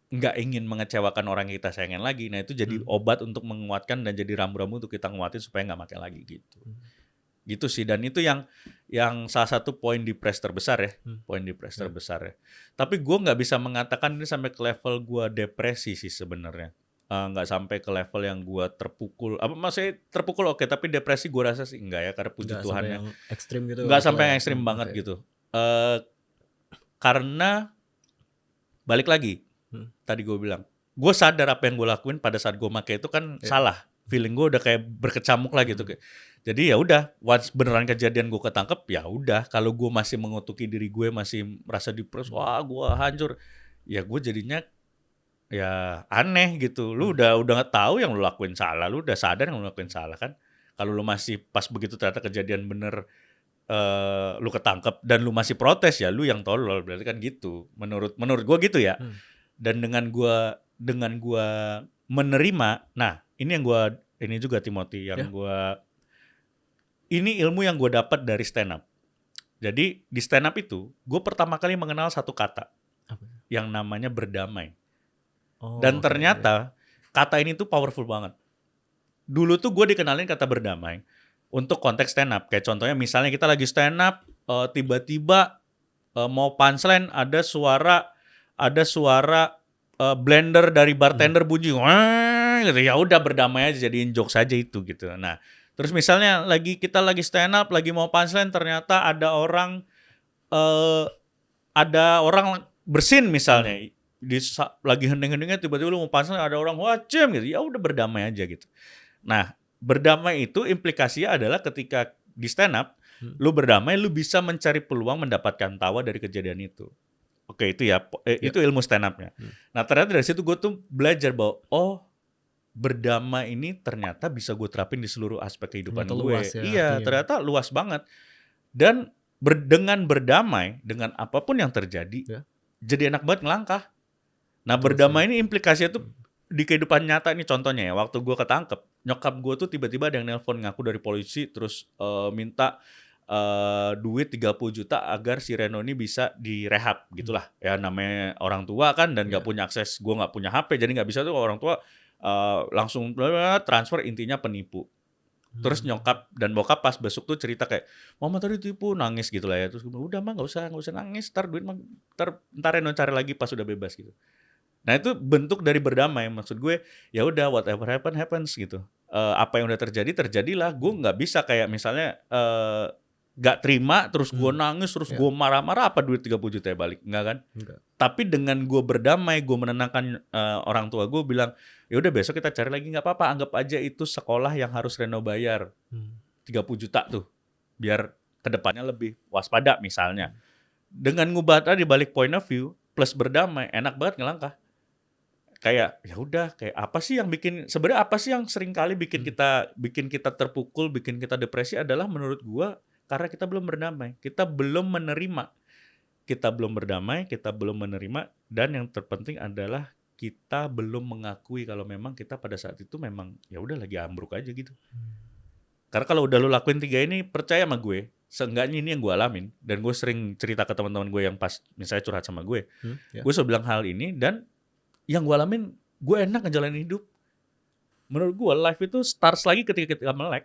Speaker 1: nggak ingin mengecewakan orang yang kita sayangin lagi, nah itu jadi obat untuk menguatkan dan jadi rambu-rambu untuk kita nguatin supaya nggak makai lagi gitu. Gitu sih, dan itu yang salah satu poin depres terbesar ya, terbesar ya. Tapi gue nggak bisa mengatakan ini sampai ke level gue depresi sih sebenarnya. Nggak sampai ke level yang gue terpukul. Maksudnya terpukul oke, tapi depresi gue rasa sih enggak ya, karena puji Tuhannya. Nggak sampai yang ekstrim banget gitu. Karena balik lagi, tadi gue bilang, gue sadar apa yang gue lakuin pada saat gue pakai itu kan salah. Feeling gue udah kayak berkecamuk lah gitu. Jadi ya udah, once beneran kejadian gue ketangkep, ya udah. Kalau gue masih mengutuki diri gue, masih merasa depres, wah gue hancur, ya gue jadinya ya aneh gitu. Lu udah nggak tahu yang lu lakuin salah, lu udah sadar yang lu lakuin salah kan. Kalau lu masih pas begitu ternyata kejadian bener lu ketangkep dan lu masih protes, ya lu yang tolol, berarti kan gitu. Menurut gue gitu ya. Dan dengan gue menerima, nah ini juga Timothy yang ini ilmu yang gue dapat dari stand up. Jadi di stand up itu gue pertama kali mengenal satu kata yang namanya berdamai. Dan ternyata kata ini tuh powerful banget. Dulu tuh gue dikenalin kata berdamai untuk konteks stand up. Kayak contohnya misalnya kita lagi stand up, tiba-tiba mau punchline ada suara blender dari bartender bunyi, wah gitu. Ya udah berdamai aja, jadiin jokes aja itu gitu. Nah, terus misalnya kita lagi stand up, lagi mau punchline, ternyata ada orang bersin misalnya. Lagi hening-heningnya tiba-tiba lu mau punchline ada orang wacem gitu. Ya udah berdamai aja gitu. Nah, berdamai itu implikasinya adalah ketika di stand up, lu berdamai, lu bisa mencari peluang mendapatkan tawa dari kejadian itu. Oke, itu ya, itu ilmu stand up-nya. Nah, ternyata dari situ gue tuh belajar bahwa berdamai ini ternyata bisa gue terapin di seluruh aspek kehidupan gue.
Speaker 3: Luas ya,
Speaker 1: iya, ternyata luas banget. Dan dengan berdamai dengan apapun yang terjadi,
Speaker 3: Ya.
Speaker 1: jadi enak banget ngelangkah. Nah,
Speaker 3: Betul
Speaker 1: berdamai
Speaker 3: sih.
Speaker 1: ini implikasinya tuh di kehidupan nyata ini contohnya ya. Waktu gue ketangkep, nyokap gue tuh tiba-tiba ada yang nelpon ngaku dari polisi, terus minta duit 30 juta agar si Reno ini bisa direhab gitulah. Ya namanya orang tua kan dan nggak
Speaker 3: Ya.
Speaker 1: punya akses, gue nggak punya HP jadi nggak bisa tuh orang tua langsung transfer, intinya penipu. Terus nyokap dan bokap pas besok tuh cerita kayak, mama tadi tipu, nangis gitu lah ya. Terus gue bilang, udah mah nggak usah nangis, ntar duit mah ntar Reno cari lagi pas udah bebas gitu. Nah itu bentuk dari berdamai, maksud gue ya udah whatever happens gitu. Apa yang udah terjadi terjadilah. Gue nggak bisa kayak misalnya nggak terima terus gue nangis terus
Speaker 3: Ya.
Speaker 1: gue marah-marah, apa duit 30 juta ya balik, enggak kan?
Speaker 3: Enggak.
Speaker 1: Tapi dengan gue berdamai, gue menenangkan orang tua gue, bilang ya udah besok kita cari lagi, nggak apa-apa, anggap aja itu sekolah yang harus Reno bayar 30 juta tuh, biar kedepannya lebih waspada misalnya. Dengan ngubah tadi balik point of view plus berdamai, enak banget ngelangkah. Kayak ya udah, kayak apa sih yang sebenarnya apa sih yang sering kali bikin kita terpukul, bikin kita depresi adalah menurut gua karena kita belum berdamai, kita belum menerima. Kita belum berdamai, kita belum menerima, dan yang terpenting adalah kita belum mengakui kalau memang kita pada saat itu memang ya udah lagi ambruk aja gitu. Karena kalau udah lu lakuin 3 ini, percaya sama gue, seenggaknya ini yang gue alamin, dan gue sering cerita ke teman-teman gue yang pas misalnya curhat sama gue,
Speaker 3: Ya.
Speaker 1: gue selalu bilang hal ini, dan yang gue alamin, gue enak ngejalanin hidup. Menurut gue life itu starts lagi ketika kita melek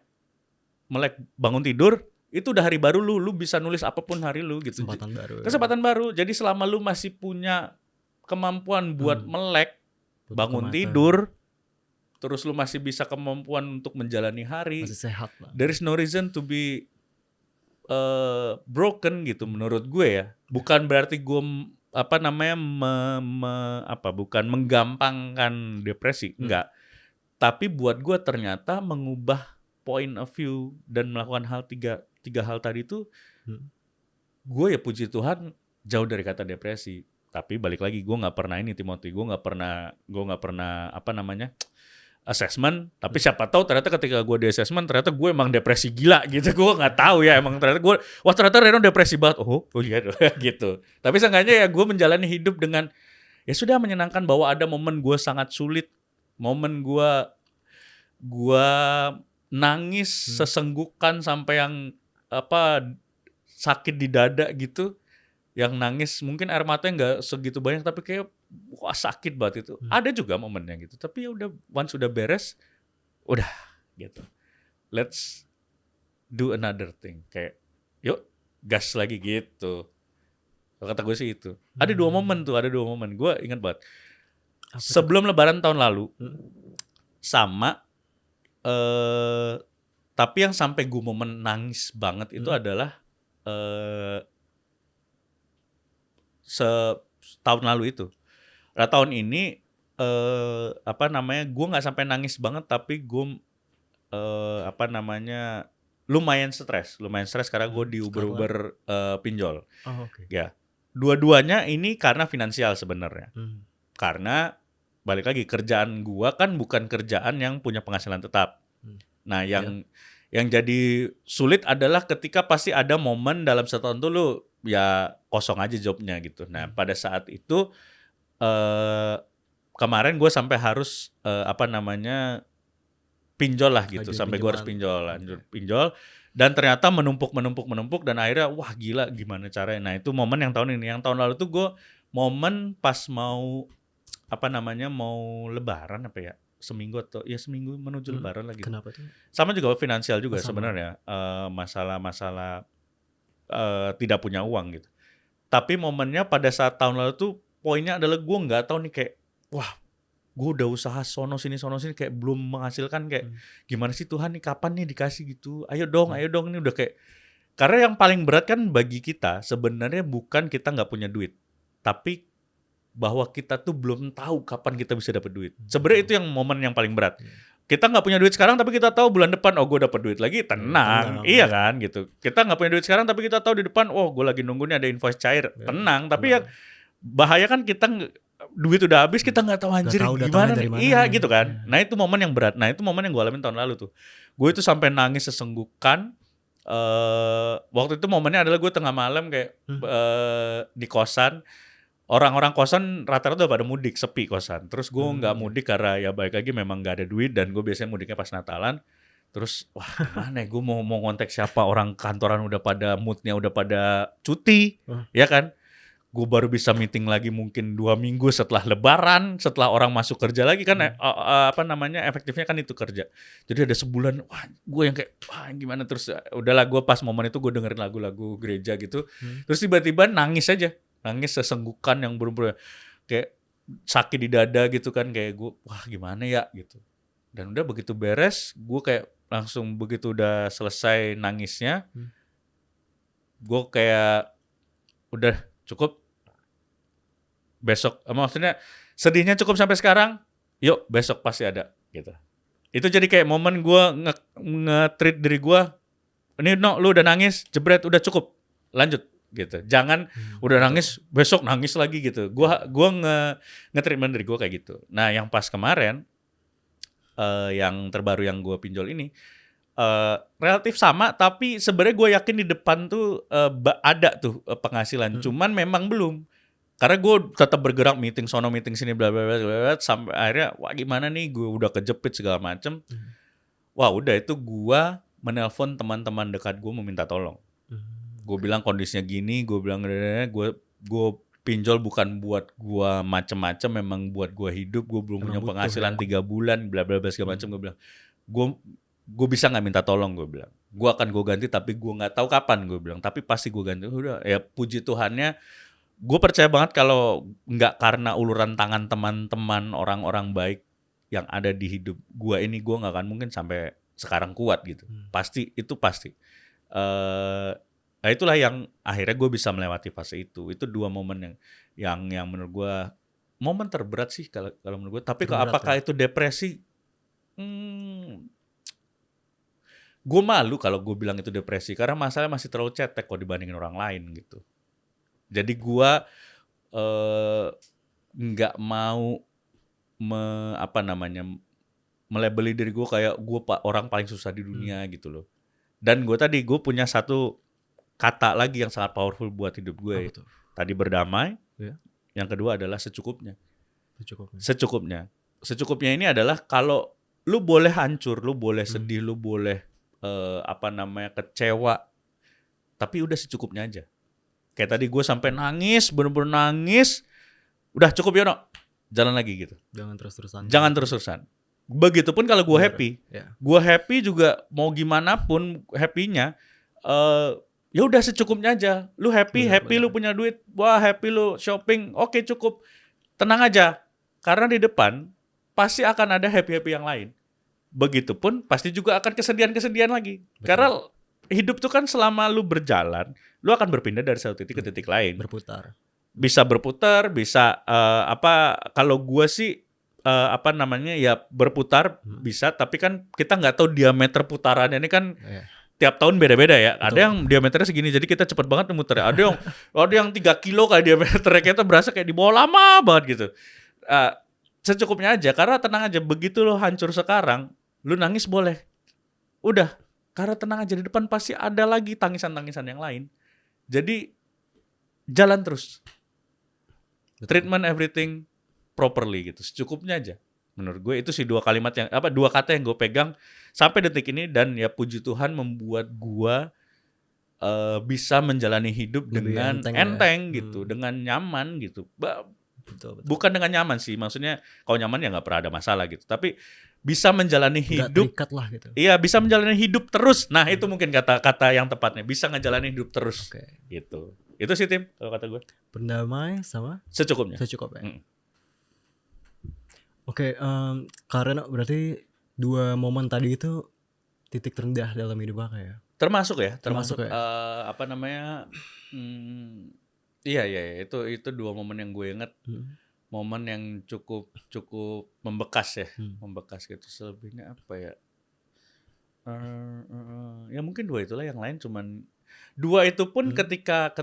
Speaker 1: bangun tidur, itu udah hari baru lu bisa nulis apapun hari lu gitu.
Speaker 3: Kesempatan baru. Ya.
Speaker 1: Kesempatan baru. Jadi selama lu masih punya kemampuan buat melek,
Speaker 3: Buka
Speaker 1: bangun
Speaker 3: mata.
Speaker 1: tidur, terus lu masih bisa kemampuan untuk menjalani hari,
Speaker 3: Masih sehat lah.
Speaker 1: there is no reason to be broken gitu menurut gue ya. Bukan berarti gue bukan menggampangkan depresi, enggak. Tapi buat gue ternyata mengubah point of view dan melakukan tiga hal tadi itu, gue ya puji Tuhan jauh dari kata depresi. Tapi balik lagi, gue nggak pernah ini Timothy, gue nggak pernah assessment. Tapi siapa tahu ternyata ketika gue di assessment ternyata gue emang depresi gila gitu. Gue nggak tahu ya, emang ternyata gue ternyata Reno depresi banget. Oh iya gitu. Tapi seenggaknya ya gue menjalani hidup dengan ya sudah menyenangkan, bahwa ada momen gue sangat sulit, momen gue nangis sesenggukan sampai yang sakit di dada gitu, yang nangis mungkin air matanya nggak segitu banyak tapi kayak wah sakit banget itu. Ada juga momennya gitu, tapi ya udah once udah beres udah gitu, let's do another thing, kayak yuk gas lagi gitu. Kalau kata gue sih itu ada dua momen gue ingat banget. Sebelum lebaran tahun lalu sama tapi yang sampai gue momen nangis banget itu adalah setahun lalu itu. Nah tahun ini gue nggak sampai nangis banget, tapi gue lumayan stres karena gue di Uber pinjol.
Speaker 3: Oh, oke.
Speaker 1: Ya, dua-duanya ini karena finansial sebenarnya. Karena balik lagi, kerjaan gue kan bukan kerjaan yang punya penghasilan tetap. Nah yang jadi sulit adalah ketika pasti ada momen dalam setahun tuh lu ya kosong aja jobnya gitu. Nah pada saat itu kemarin gue sampai harus pinjol lah gitu, sampai gue harus pinjol, dan ternyata menumpuk dan akhirnya wah gila gimana caranya. Nah itu momen yang tahun ini. Yang tahun lalu tuh gue momen pas mau mau lebaran seminggu menuju lebaran lagi.
Speaker 3: Kenapa tuh?
Speaker 1: Sama juga finansial juga sebenarnya, masalah tidak punya uang gitu. Tapi momennya pada saat tahun lalu tuh poinnya adalah gue nggak tahu nih, kayak wah gue udah usaha sono sini kayak belum menghasilkan, kayak gimana sih Tuhan nih, kapan nih dikasih gitu, ayo dong ini udah kayak. Karena yang paling berat kan bagi kita sebenarnya bukan kita nggak punya duit, tapi bahwa kita tuh belum tahu kapan kita bisa dapat duit. Sebenarnya itu yang momen yang paling berat. Kita nggak punya duit sekarang tapi kita tahu bulan depan gue dapat duit lagi, tenang. Iya kan gitu. Kita nggak punya duit sekarang tapi kita tahu di depan gue lagi nunggu nih ada invoice cair, tenang. Tapi yang bahaya kan kita duit udah habis, kita nggak tahu anjir gimana nih. Iya gitu kan. Nah itu momen yang berat. Nah itu momen yang gue alamin tahun lalu tuh. Gue itu sampai nangis sesenggukan Waktu itu momennya adalah gue tengah malam kayak
Speaker 3: Hmm.
Speaker 1: di kosan. Orang-orang kosan rata-rata udah pada mudik, sepi kosan. Terus gue nggak
Speaker 3: Iya.
Speaker 1: mudik karena ya balik lagi memang nggak ada duit dan gue biasanya mudiknya pas Natalan. Terus wah gimana ya, gue mau ngontak siapa, orang kantoran udah pada moodnya udah pada cuti,
Speaker 3: Oh.
Speaker 1: ya kan? Gue baru bisa meeting lagi mungkin 2 minggu setelah Lebaran, setelah orang masuk kerja lagi kan, apa namanya, efektifnya kan itu kerja. Jadi ada sebulan, wah gue yang kayak, wah gimana terus, udahlah gue pas momen itu gue dengerin lagu-lagu gereja gitu, terus tiba-tiba nangis aja, nangis sesenggukan yang bener-bener kayak sakit di dada gitu kan, kayak gue, wah gimana ya gitu. Dan udah begitu beres, gue kayak langsung begitu udah selesai nangisnya, gue kayak udah cukup. Besok, maksudnya sedihnya cukup sampai sekarang, yuk besok pasti ada gitu. Itu jadi kayak momen gue nge-treat diri gue, ini no lu udah nangis, jebret udah cukup, lanjut gitu. Jangan udah nangis besok nangis lagi gitu. Gua nge-treatment diri gue kayak gitu. Nah yang pas kemarin, yang terbaru yang gue pinjol ini, relatif sama, tapi sebenarnya gue yakin di depan tuh ada tuh penghasilan, cuman memang belum. Karena gue tetap bergerak meeting sono meeting sini bla bla bla bla bla, sampai akhirnya wah gimana nih, gue udah kejepit segala macem. Wah udah itu gue menelpon teman-teman dekat gue meminta tolong. Gue bilang kondisinya gini, gue bilang gue pinjol bukan buat gue macem-macem, memang buat gue hidup, gue belum punya
Speaker 3: Emang butuh
Speaker 1: penghasilan
Speaker 3: ya.
Speaker 1: 3 bulan bla bla bla segala macem. Gue bilang gue bisa nggak minta tolong, gue bilang gue akan gue ganti tapi gue nggak tahu kapan, gue bilang tapi pasti gue ganti. Udah ya puji Tuhannya, gue percaya banget kalau nggak karena uluran tangan teman-teman orang-orang baik yang ada di hidup gue ini, gue nggak akan mungkin sampai sekarang kuat gitu. Pasti itu pasti. Nah itulah yang akhirnya gue bisa melewati fase itu. Itu 2 momen yang menurut gue momen terberat sih kalau menurut gue. Tapi
Speaker 3: Terberat
Speaker 1: apakah itu depresi? Gue malu kalau gue bilang itu depresi karena masalah masih terlalu cetek kalau dibandingin orang lain gitu. Jadi gue nggak mau melabeli diri gue kayak gue orang paling susah di dunia gitu loh. Dan gue punya satu kata lagi yang sangat powerful buat hidup gue.
Speaker 3: Apa tuh?
Speaker 1: Tadi berdamai,
Speaker 3: Ya.
Speaker 1: yang kedua adalah secukupnya.
Speaker 3: Secukupnya.
Speaker 1: Secukupnya ini adalah kalau lu boleh hancur, lu boleh sedih, lu boleh kecewa, tapi udah secukupnya aja. Kayak tadi gue sampai nangis, bener-bener nangis, udah cukup ya no, jalan lagi gitu.
Speaker 3: Jangan terus-terusan.
Speaker 1: Jangan terus-terusan. Begitupun kalau gue happy,
Speaker 3: Ya.
Speaker 1: gue happy juga mau gimana pun happynya, ya udah secukupnya aja. Lu happy, lu punya duit, wah happy lu shopping, oke cukup, tenang aja. Karena di depan pasti akan ada happy yang lain. Begitupun pasti juga akan kesedihan lagi.
Speaker 3: Betul.
Speaker 1: Karena hidup tuh kan selama lu berjalan, lu akan berpindah dari satu titik ke titik lain.
Speaker 3: Berputar.
Speaker 1: Bisa berputar, bisa kalau gue sih ya berputar bisa, tapi kan kita nggak tahu diameter putarannya ini kan tiap tahun beda-beda ya.
Speaker 3: Betul.
Speaker 1: Ada yang diameternya segini, jadi kita cepet banget muter. Ada yang 3 kilo kayak diameternya, kita berasa kayak di bawah lama banget gitu. Secukupnya aja, karena tenang aja, begitu lo hancur sekarang, lu nangis boleh. Udah, karena tenang aja, di depan pasti ada lagi tangisan-tangisan yang lain. Jadi jalan terus.
Speaker 3: Betul.
Speaker 1: Treatment everything properly gitu, secukupnya aja. Menurut gue itu sih 2 kata yang gue pegang sampai detik ini, dan ya puji Tuhan membuat gue bisa menjalani hidup
Speaker 3: Lebih
Speaker 1: dengan
Speaker 3: enteng
Speaker 1: gitu, dengan nyaman gitu.
Speaker 3: Betul.
Speaker 1: Bukan dengan nyaman sih, maksudnya kalau nyaman ya nggak pernah ada masalah gitu, tapi bisa menjalani
Speaker 3: Nggak
Speaker 1: hidup.
Speaker 3: terikat lah gitu.
Speaker 1: Iya, bisa menjalani hidup terus. Nah, itu mungkin kata-kata yang tepatnya, bisa ngejalanin hidup terus.
Speaker 3: Oke.
Speaker 1: Gitu. Itu sih Tim, kalau kata gue.
Speaker 3: Berdamai sama
Speaker 1: Secukupnya.
Speaker 3: secukupnya. Oke, karena berarti 2 momen tadi itu titik terendah dalam hidup Kakak ya?
Speaker 1: Termasuk ya. Iya, itu 2 momen yang gue inget. Momen yang cukup membekas ya, membekas gitu. Selebihnya apa ya? Ya mungkin 2 itulah, yang lain cuman 2 itu pun ketika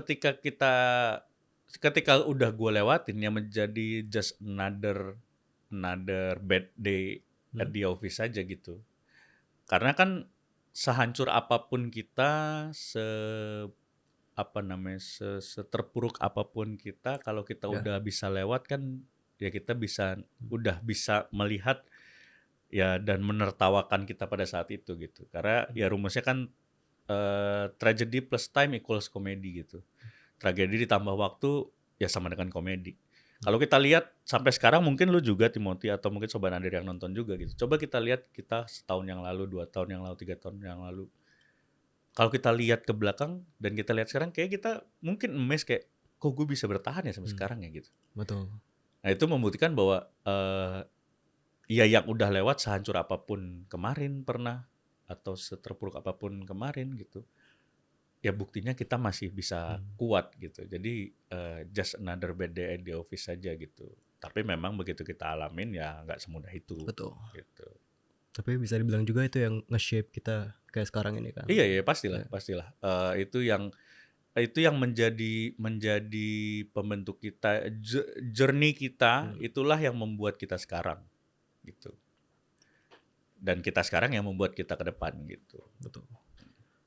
Speaker 1: udah gue lewatin, yang menjadi just another bad day at the office aja gitu. Karena kan sehancur apapun kita, seterpuruk apapun kita, kalau kita
Speaker 3: Ya.
Speaker 1: udah bisa lewat kan, ya kita udah bisa melihat ya dan menertawakan kita pada saat itu gitu. Karena ya rumusnya kan tragedy plus time equals komedi gitu. Tragedi ditambah waktu ya sama dengan komedi. Kalau kita lihat sampai sekarang, mungkin lu juga Timothy atau mungkin Sobat Nadir yang nonton juga gitu. Coba kita lihat kita setahun yang lalu, 2 tahun yang lalu, 3 tahun yang lalu. Kalau kita lihat ke belakang dan kita lihat sekarang, kayak kita mungkin amazed kayak, kok gue bisa bertahan ya sampai sekarang ya gitu.
Speaker 3: Betul.
Speaker 1: Nah itu membuktikan bahwa ya yang udah lewat sehancur apapun kemarin pernah, atau seterpuruk apapun kemarin gitu, ya buktinya kita masih bisa kuat gitu. Jadi just another bad day at the office saja gitu. Tapi memang begitu kita alamin ya nggak semudah itu.
Speaker 3: Betul.
Speaker 1: Gitu.
Speaker 3: Tapi bisa dibilang juga itu yang nge-shape kita kayak sekarang ini kan.
Speaker 1: Iya pastilah. Itu yang menjadi pembentuk kita, journey kita, itulah yang membuat kita sekarang gitu. Dan kita sekarang yang membuat kita ke depan gitu.
Speaker 3: Betul.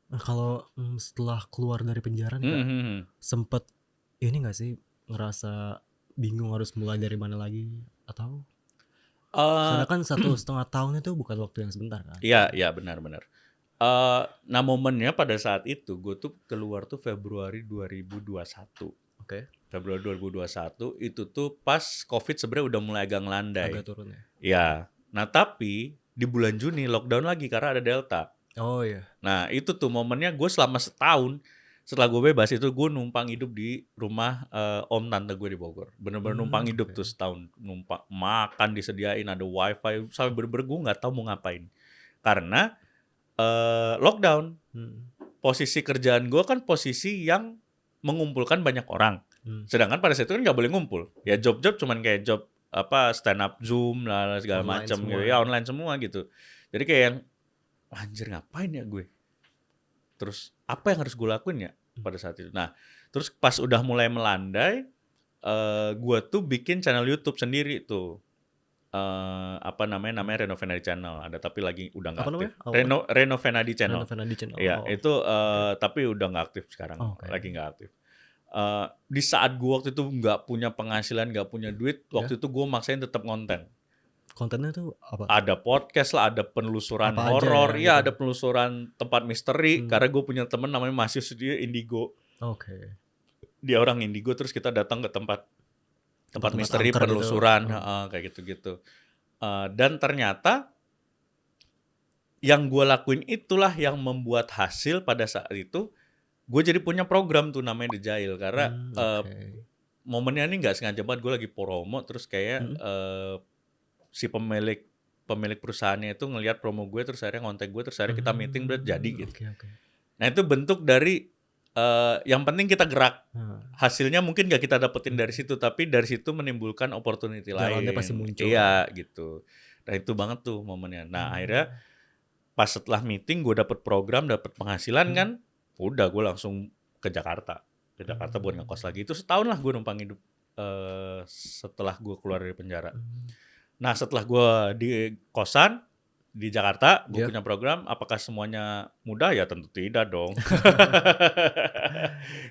Speaker 3: Nah, kalau setelah keluar dari penjara nih Kak, sempet ini nggak sih ngerasa bingung harus mulai dari mana lagi atau? Karena kan 1,5 tahun itu bukan waktu yang sebentar kan.
Speaker 1: Iya benar. Nah momennya pada saat itu gue tuh keluar tuh Februari 2021.
Speaker 3: Oke.
Speaker 1: Februari 2021 itu tuh pas COVID sebenarnya udah mulai agak ngelandai.
Speaker 3: Agak turun ya.
Speaker 1: Ya. Nah tapi di bulan Juni lockdown lagi karena ada Delta.
Speaker 3: Oh iya.
Speaker 1: Nah itu tuh momennya gue selama setahun setelah gue bebas itu gue numpang hidup di rumah om tante gue di Bogor. Bener-bener numpang hidup tuh setahun. Numpang makan disediain, ada wifi, sampai bener-bener gue nggak tahu mau ngapain. Karena lockdown. Posisi kerjaan gue kan posisi yang mengumpulkan banyak orang. Sedangkan pada saat itu kan nggak boleh ngumpul. Ya job-job cuman kayak job stand up Zoom lah segala macam gitu. Ya online semua gitu. Jadi kayak yang anjir ngapain ya gue? Terus apa yang harus gue lakuin ya pada saat itu? Nah, terus pas udah mulai melandai, gue tuh bikin channel YouTube sendiri tuh. Namanya Reno Venadi Channel. Ada tapi lagi udah nggak aktif. Reno Venadi Channel. Iya, itu tapi udah nggak aktif sekarang. Lagi nggak aktif. Di saat gue waktu itu nggak punya penghasilan, nggak punya duit, waktu itu gue maksain tetap konten.
Speaker 3: Kontennya tuh apa?
Speaker 1: Ada podcast lah, ada penelusuran horor, ya ada penelusuran tempat misteri. Karena gue punya temen namanya Masius, dia Indigo.
Speaker 3: Oke.
Speaker 1: Dia orang Indigo, terus kita datang ke tempat misteri, penelusuran, kayak gitu-gitu. Dan ternyata yang gue lakuin itulah yang membuat hasil pada saat itu. Gue jadi punya program tuh namanya The Jail. Karena momennya ini gak sengaja banget, gue lagi promo, terus kayak si pemilik perusahaannya itu ngelihat promo gue, terus akhirnya ngontek gue, terus akhirnya kita meeting buat jadi gitu. Nah itu bentuk dari yang penting kita gerak. Hasilnya mungkin gak kita dapetin dari situ, tapi dari situ menimbulkan opportunity lain.
Speaker 3: Jalannya pasti muncul.
Speaker 1: Iya gitu. Nah itu banget tuh momennya. Nah akhirnya pas setelah meeting gue dapet program, dapet penghasilan kan, udah gue langsung ke Jakarta. Buat ngekos lagi. Itu setahun lah gue numpang hidup setelah gue keluar dari penjara. Nah setelah gue di kosan di Jakarta, gue punya program. Apakah semuanya mudah? Ya tentu tidak dong.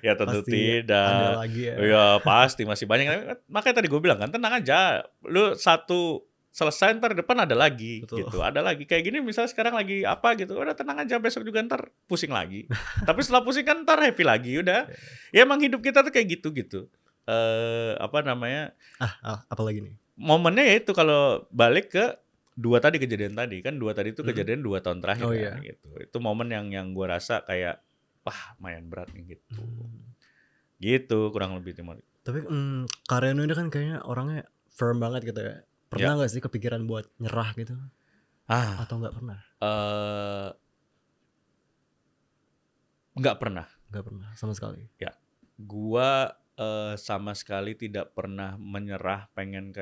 Speaker 1: Ya tentu
Speaker 3: pasti
Speaker 1: tidak.
Speaker 3: Ada lagi ya.
Speaker 1: Ya pasti masih banyak. Makanya tadi gue bilang kan tenang aja. Lu satu selesai ntar depan ada lagi.
Speaker 3: Betul.
Speaker 1: Gitu. Ada lagi kayak gini misalnya sekarang lagi apa gitu. Udah tenang aja, besok juga ntar pusing lagi. Tapi setelah pusing kan ntar happy lagi. Udah. Ya emang hidup kita tuh kayak gitu-gitu.
Speaker 3: Apa lagi nih?
Speaker 1: Momennya ya itu kalau balik ke dua kejadian tadi kan, itu kejadian 2 tahun terakhir kan, gitu. Itu momen yang gue rasa kayak wah lumayan berat nih gitu. Gitu kurang lebih Timothy.
Speaker 3: Tapi Kak Reno ini kan kayaknya orangnya firm banget gitu ya. Pernah nggak sih kepikiran buat nyerah gitu? Atau nggak pernah?
Speaker 1: Nggak pernah.
Speaker 3: Nggak pernah sama sekali.
Speaker 1: Ya, gua sama sekali tidak pernah menyerah, pengen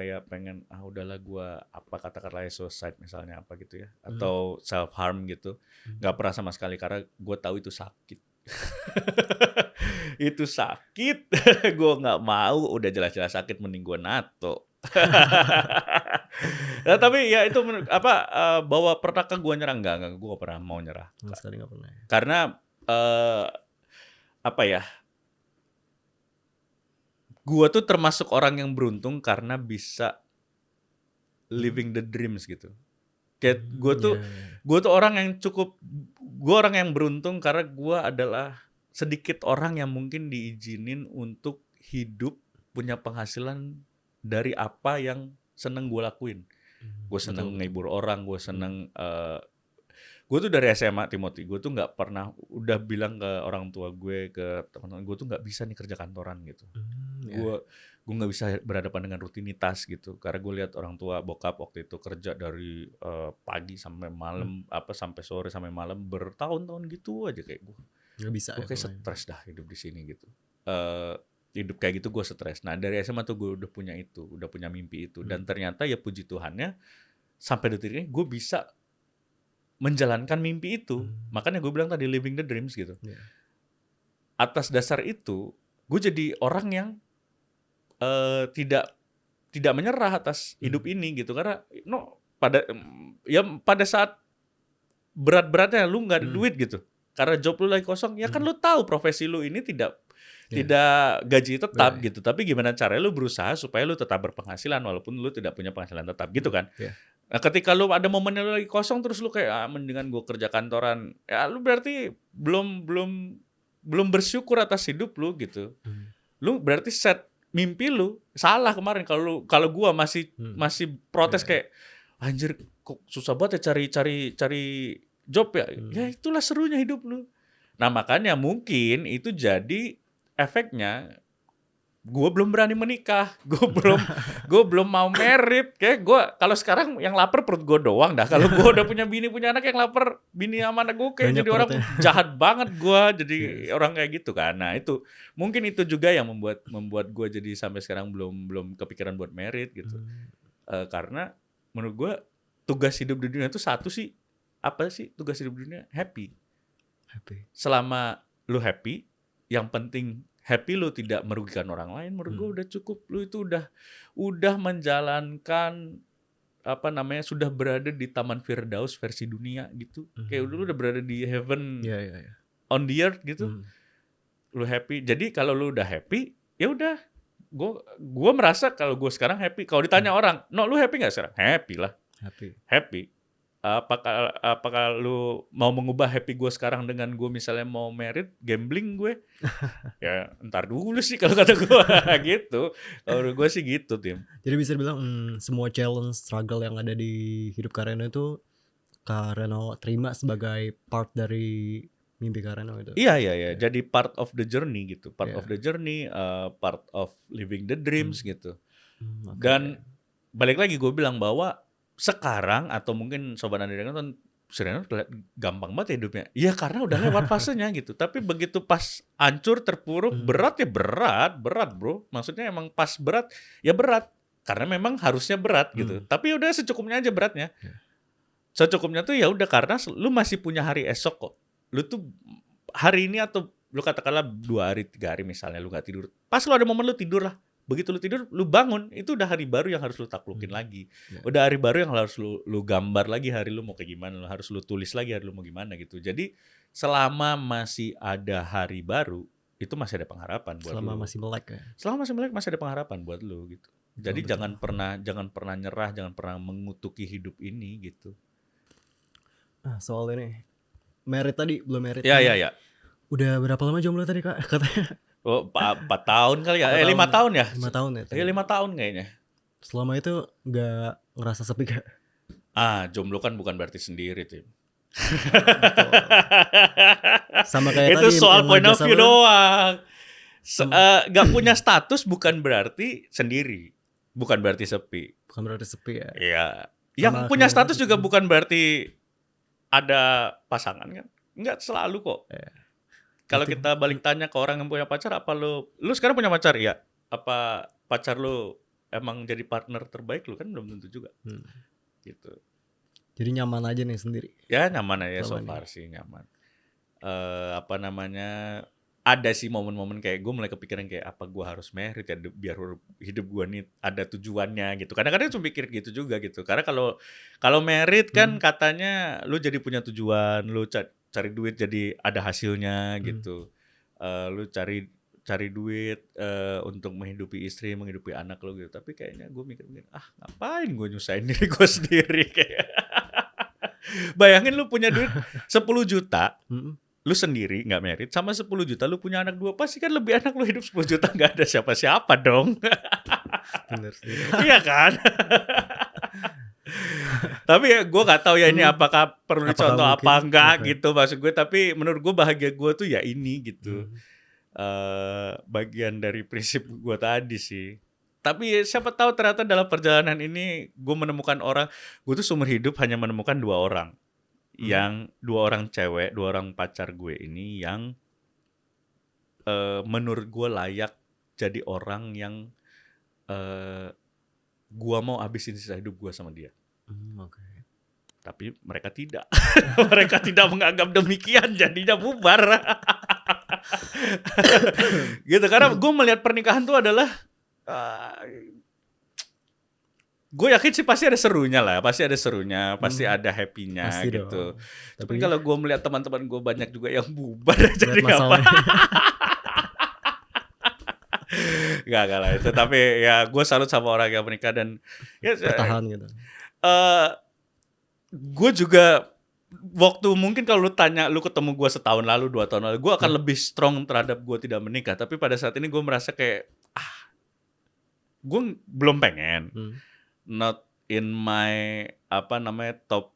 Speaker 1: udahlah gua katakanlah suicide misalnya apa gitu ya, atau self harm gitu. Nggak pernah sama sekali karena gua tahu itu sakit. Itu sakit. Gua nggak mau, udah jelas-jelas sakit mending gua nato Nah, tapi ya itu bahwa pernahkah gue nyerah? Enggak, gue gak pernah mau nyerah.
Speaker 3: Sama sekali nggak pernah.
Speaker 1: Karena apa ya? Gue tuh termasuk orang yang beruntung karena bisa living the dreams gitu. Kayak gue tuh orang yang gue orang yang beruntung karena gue adalah sedikit orang yang mungkin diizinin untuk hidup punya penghasilan dari apa yang seneng gue lakuin. Gue seneng ngehibur orang, gue seneng gue tuh dari SMA Timothy, gue tuh nggak pernah udah bilang ke orang tua gue, ke teman-teman gue tuh nggak bisa nih kerja kantoran gitu. Gue nggak bisa berhadapan dengan rutinitas gitu, karena gue lihat orang tua bokap waktu itu kerja dari pagi sampai malam, sampai sore sampai malam bertahun-tahun gitu aja kayak gue.
Speaker 3: Nggak bisa.
Speaker 1: Gue kayak stres dah hidup di sini gitu. Hidup kayak gitu gue stres. Nah dari SMA tuh gue udah punya mimpi itu, dan ternyata ya puji Tuhannya sampai detik ini gue bisa menjalankan mimpi itu. Makanya gue bilang tadi living the dreams gitu. Atas dasar itu gue jadi orang yang tidak menyerah atas hidup ini gitu, karena pada saat berat-beratnya lu nggak ada duit gitu, karena job lu lagi kosong, ya kan lu tahu profesi lu ini tidak gaji tetap gitu, tapi gimana caranya lu berusaha supaya lu tetap berpenghasilan walaupun lu tidak punya penghasilan tetap gitu kan. Nah, ketika lu ada momennya lu lagi kosong terus lu kayak mendingan gue kerja kantoran, ya lu berarti belum bersyukur atas hidup lu gitu. Lu berarti set mimpi lu salah kemarin. Kalau gua masih protes kayak anjir kok susah banget ya cari job ya. Ya itulah serunya hidup lu. Nah, makanya mungkin itu jadi efeknya gue belum berani menikah, gue belum mau married. Kayak gue kalau sekarang yang lapar perut gue doang dah. Kalau gue udah punya bini punya anak yang lapar, bini sama anak gue kayak
Speaker 3: Banyak
Speaker 1: jadi orang
Speaker 3: perutnya.
Speaker 1: jahat banget gue jadi orang kayak gitu kan. Nah itu mungkin itu juga yang membuat gue jadi sampai sekarang belum kepikiran buat married gitu. Karena menurut gue tugas hidup di dunia itu satu sih, apa sih tugas hidup di dunia? Happy. Selama lu happy, yang penting happy lu tidak merugikan orang lain, menurut gue udah cukup. Lu itu udah menjalankan sudah berada di Taman Firdaus versi dunia gitu. Kayak lu udah berada di heaven on the earth gitu. Lu happy. Jadi kalau lu udah happy, ya udah. Gue merasa kalau gue sekarang happy. Kalau ditanya orang, "No, lu happy nggak sekarang?" Happy lah. Happy. Apakah lu mau mengubah happy gue sekarang dengan gue misalnya mau married, gambling gue? Ya ntar dulu sih kalau kata gue gitu. Kalau gue sih gitu, Tim.
Speaker 3: Jadi bisa dibilang semua challenge, struggle yang ada di hidup Kareno itu Kareno terima sebagai part dari mimpi Kareno itu.
Speaker 1: Iya. Jadi part of the journey gitu. Part of the journey, part of living the dreams gitu. Dan balik lagi gue bilang bahwa sekarang atau mungkin Sobat Nadir kan Serena gampang banget hidupnya. Ya karena udah lewat fasenya gitu. Tapi begitu pas hancur, terpuruk, berat ya berat bro. Maksudnya emang pas berat ya berat. Karena memang harusnya berat gitu. Tapi udah secukupnya aja beratnya. Secukupnya tuh ya udah karena lu masih punya hari esok kok. Lu tuh hari ini atau lu katakanlah 2 hari 3 hari misalnya lu gak tidur. Pas lu ada momen lu tidur lah. Begitu lu tidur, lu bangun, itu udah hari baru yang harus lu taklukin lagi. Udah hari baru yang harus lu gambar lagi hari lu mau kayak gimana, harus lu tulis lagi hari lu mau gimana gitu. Jadi selama masih ada hari baru, itu masih ada pengharapan buat
Speaker 3: Selama
Speaker 1: lu.
Speaker 3: masih melek ya.
Speaker 1: Selama masih melek masih ada pengharapan buat lu gitu. Jadi
Speaker 3: Betul.
Speaker 1: jangan pernah nyerah, jangan pernah mengutuki hidup ini gitu.
Speaker 3: Soal ini married tadi, belum married.
Speaker 1: Ya.
Speaker 3: Udah berapa lama jomblo tadi Kak katanya?
Speaker 1: Oh, 4 tahun kali ya? 5 tahun ya?
Speaker 3: 5 tahun ya tadi.
Speaker 1: Iya 5 tahun kayaknya.
Speaker 3: Selama itu gak ngerasa sepi Kak?
Speaker 1: Jomblo kan bukan berarti sendiri, Tim.
Speaker 3: Sama kayak
Speaker 1: itu
Speaker 3: tadi
Speaker 1: soal
Speaker 3: yang
Speaker 1: point of
Speaker 3: ngajak
Speaker 1: view
Speaker 3: sama-
Speaker 1: doang. Gak punya status bukan berarti sendiri. Bukan berarti sepi.
Speaker 3: Bukan berarti sepi ya.
Speaker 1: Iya. Yang
Speaker 3: Sama
Speaker 1: punya
Speaker 3: kayak
Speaker 1: status
Speaker 3: gitu.
Speaker 1: juga bukan berarti ada pasangan kan. Enggak selalu kok. Kalau kita balik tanya ke orang yang punya pacar, apa lu sekarang punya pacar? Iya. Apa pacar lu emang jadi partner terbaik lu? Kan belum tentu juga. Gitu.
Speaker 3: Jadi nyaman aja nih sendiri.
Speaker 1: Ya nyaman aja so
Speaker 3: Selama
Speaker 1: far sih nyaman. ada sih momen-momen kayak gue mulai kepikiran kayak apa gue harus merit ya biar hidup gue nih ada tujuannya gitu. Kadang-kadang cuma mikir gitu juga gitu. Karena kalau kalau merit kan katanya lu jadi punya tujuan, lu cari duit jadi ada hasilnya gitu. Lu cari cari duit untuk menghidupi istri, menghidupi anak lu gitu. Tapi kayaknya gue mikir-mikir, ngapain gue nyusahin diri gue sendiri kayak. Bayangin lu punya duit 10 juta, lu sendiri nggak merit, sama 10 juta lu punya anak 2, pasti kan lebih enak lu hidup 10 juta nggak ada siapa-siapa dong.
Speaker 3: Bener sih.
Speaker 1: Iya kan? Tapi ya gue nggak tahu ya ini apakah perlu
Speaker 3: Apakah
Speaker 1: dicontoh
Speaker 3: mungkin?
Speaker 1: apa enggak
Speaker 3: Oke.
Speaker 1: gitu maksud gue. Tapi menurut gue bahagia gue tuh ya ini gitu. Bagian dari prinsip gue tadi sih. Tapi ya siapa tahu ternyata dalam perjalanan ini gue menemukan orang, gue tuh seumur hidup hanya menemukan 2 orang. Yang 2 orang cewek, 2 orang pacar gue ini yang menurut gue layak jadi orang yang gue mau habisin sisa hidup gue sama dia.
Speaker 3: Oke.
Speaker 1: Tapi mereka tidak. Mereka tidak menganggap demikian, jadinya bubar. Gitu, karena gue melihat pernikahan tuh adalah gue yakin sih pasti ada serunya lah, pasti ada serunya, pasti ada happy-nya
Speaker 3: Pasti
Speaker 1: gitu.
Speaker 3: dong.
Speaker 1: Tapi
Speaker 3: Tapi
Speaker 1: kalau gue melihat teman-teman gue banyak juga yang bubar, jadi
Speaker 3: lihat
Speaker 1: apa?
Speaker 3: masalahnya.
Speaker 1: Gak lah itu. Tapi ya gue salut sama orang yang menikah dan ya,
Speaker 3: Bertahan gitu.
Speaker 1: gue juga waktu mungkin kalau lu tanya, lu ketemu gue setahun lalu, 2 tahun lalu, gue akan lebih strong terhadap gue tidak menikah. Tapi pada saat ini gue merasa kayak gue belum pengen. Not in my top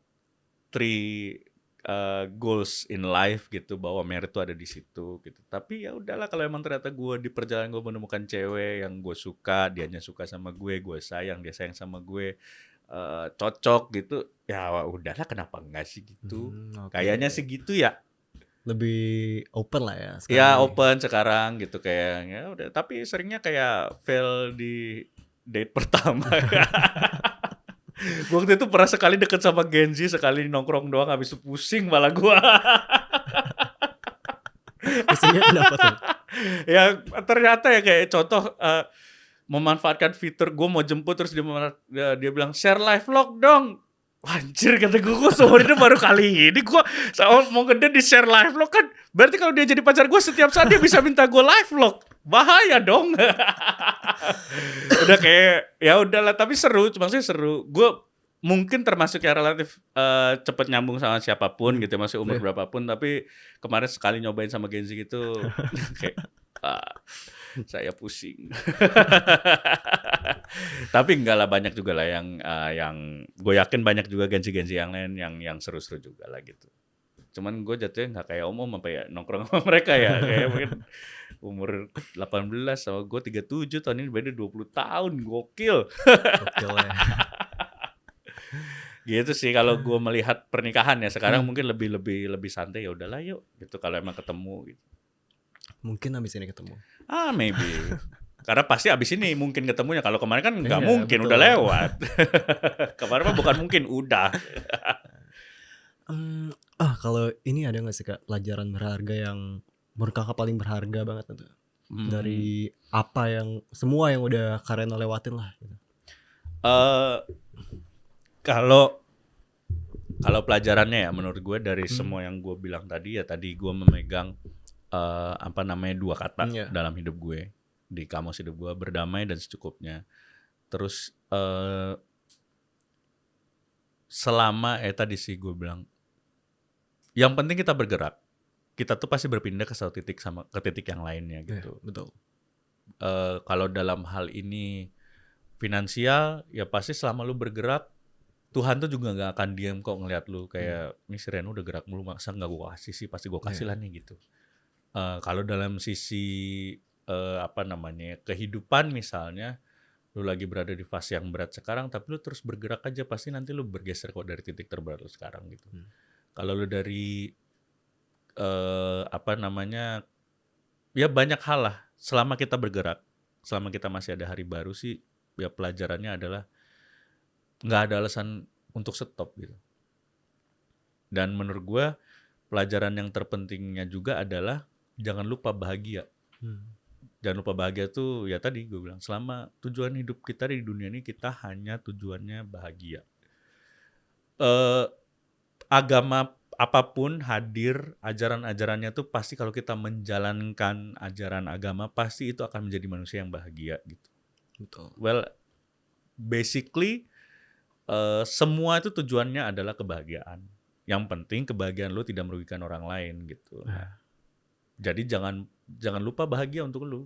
Speaker 1: 3 goals in life gitu, bahwa merit tuh ada di situ gitu. Tapi ya udahlah, kalau emang ternyata gue di perjalanan gue menemukan cewek yang gue suka, dianya suka sama gue sayang, dia sayang sama gue, cocok gitu, ya udahlah, kenapa enggak sih gitu. Kayaknya sih gitu ya.
Speaker 3: Lebih open lah ya sekarang.
Speaker 1: Ya
Speaker 3: ini.
Speaker 1: open sekarang gitu kayaknya udah. Tapi seringnya kayak fail di date pertama. Waktu itu pernah sekali deket sama Genzi, sekali nongkrong doang, habis itu pusing malah gua.
Speaker 3: Pusingnya kenapa tuh?
Speaker 1: Ya ternyata ya kayak contoh memanfaatkan fitur, gue mau jemput terus dia bilang share live vlog dong. Anjir, kata gue seumur hidup baru kali ini gue mau ngeden di share live vlog kan. Berarti kalau dia jadi pacar gue setiap saat dia bisa minta gue live vlog. Bahaya dong. Udah kayak ya udahlah, tapi seru, maksudnya seru. Gue mungkin termasuk yang relatif cepet nyambung sama siapapun gitu, masih umur berapapun. Tapi kemarin sekali nyobain sama Genzi gitu kayak saya pusing. Tapi enggak lah, banyak juga lah yang gue yakin banyak juga Genzi-Genzi yang lain yang seru-seru juga lah gitu. Cuman gue jatuhnya nggak kayak Om apa ya, nongkrong sama mereka ya, kayak mungkin umur 18 sama gue 37, tahun ini beda 20 tahun, gokil.
Speaker 3: Gokil ya.
Speaker 1: Gitu sih kalau gue melihat pernikahan ya sekarang. Mungkin lebih santai, ya udahlah yuk gitu kalau emang ketemu gitu.
Speaker 3: Mungkin abis ini ketemu.
Speaker 1: Maybe. Karena pasti abis ini mungkin ketemunya. Kalau kemarin kan nggak
Speaker 3: Iya,
Speaker 1: mungkin,
Speaker 3: betul.
Speaker 1: udah lewat. Kemarin mah bukan mungkin, udah.
Speaker 3: Kalau ini ada nggak sih Kak pelajaran berharga yang menurut Kakak paling berharga banget itu? Dari apa yang semua yang udah Karena lewatin lah gitu.
Speaker 1: Kalau pelajarannya ya menurut gue dari semua yang gue bilang tadi, ya tadi gue memegang 2 kata dalam hidup gue, di kamus hidup gue, berdamai dan secukupnya. Terus selama tadi sih gue bilang, yang penting kita bergerak. Kita tuh pasti berpindah ke satu titik ke titik yang lainnya gitu.
Speaker 3: Betul.
Speaker 1: Kalau dalam hal ini finansial, ya pasti selama lu bergerak, Tuhan tuh juga gak akan diam kok ngeliat lu kayak ini si Reno udah gerak mulu, masa gak gue kasih sih, pasti gue kasih lah nih gitu. Kalau dalam sisi kehidupan misalnya, lu lagi berada di fase yang berat sekarang, tapi lu terus bergerak aja, pasti nanti lu bergeser kok dari titik terberat lu sekarang gitu. Kalau lu dari ya banyak hal lah, selama kita bergerak, selama kita masih ada hari baru sih, ya pelajarannya adalah nggak ada alasan untuk stop gitu. Dan menurut gue pelajaran yang terpentingnya juga adalah jangan lupa bahagia. Jangan lupa bahagia tuh ya tadi gue bilang, selama tujuan hidup kita di dunia ini kita hanya tujuannya bahagia. Agama apapun hadir, ajaran-ajarannya tuh pasti kalau kita menjalankan ajaran agama pasti itu akan menjadi manusia yang bahagia gitu.
Speaker 3: Betul.
Speaker 1: Well, basically semua itu tujuannya adalah kebahagiaan. Yang penting kebahagiaan lu tidak merugikan orang lain gitu. Jadi jangan lupa bahagia untuk lu.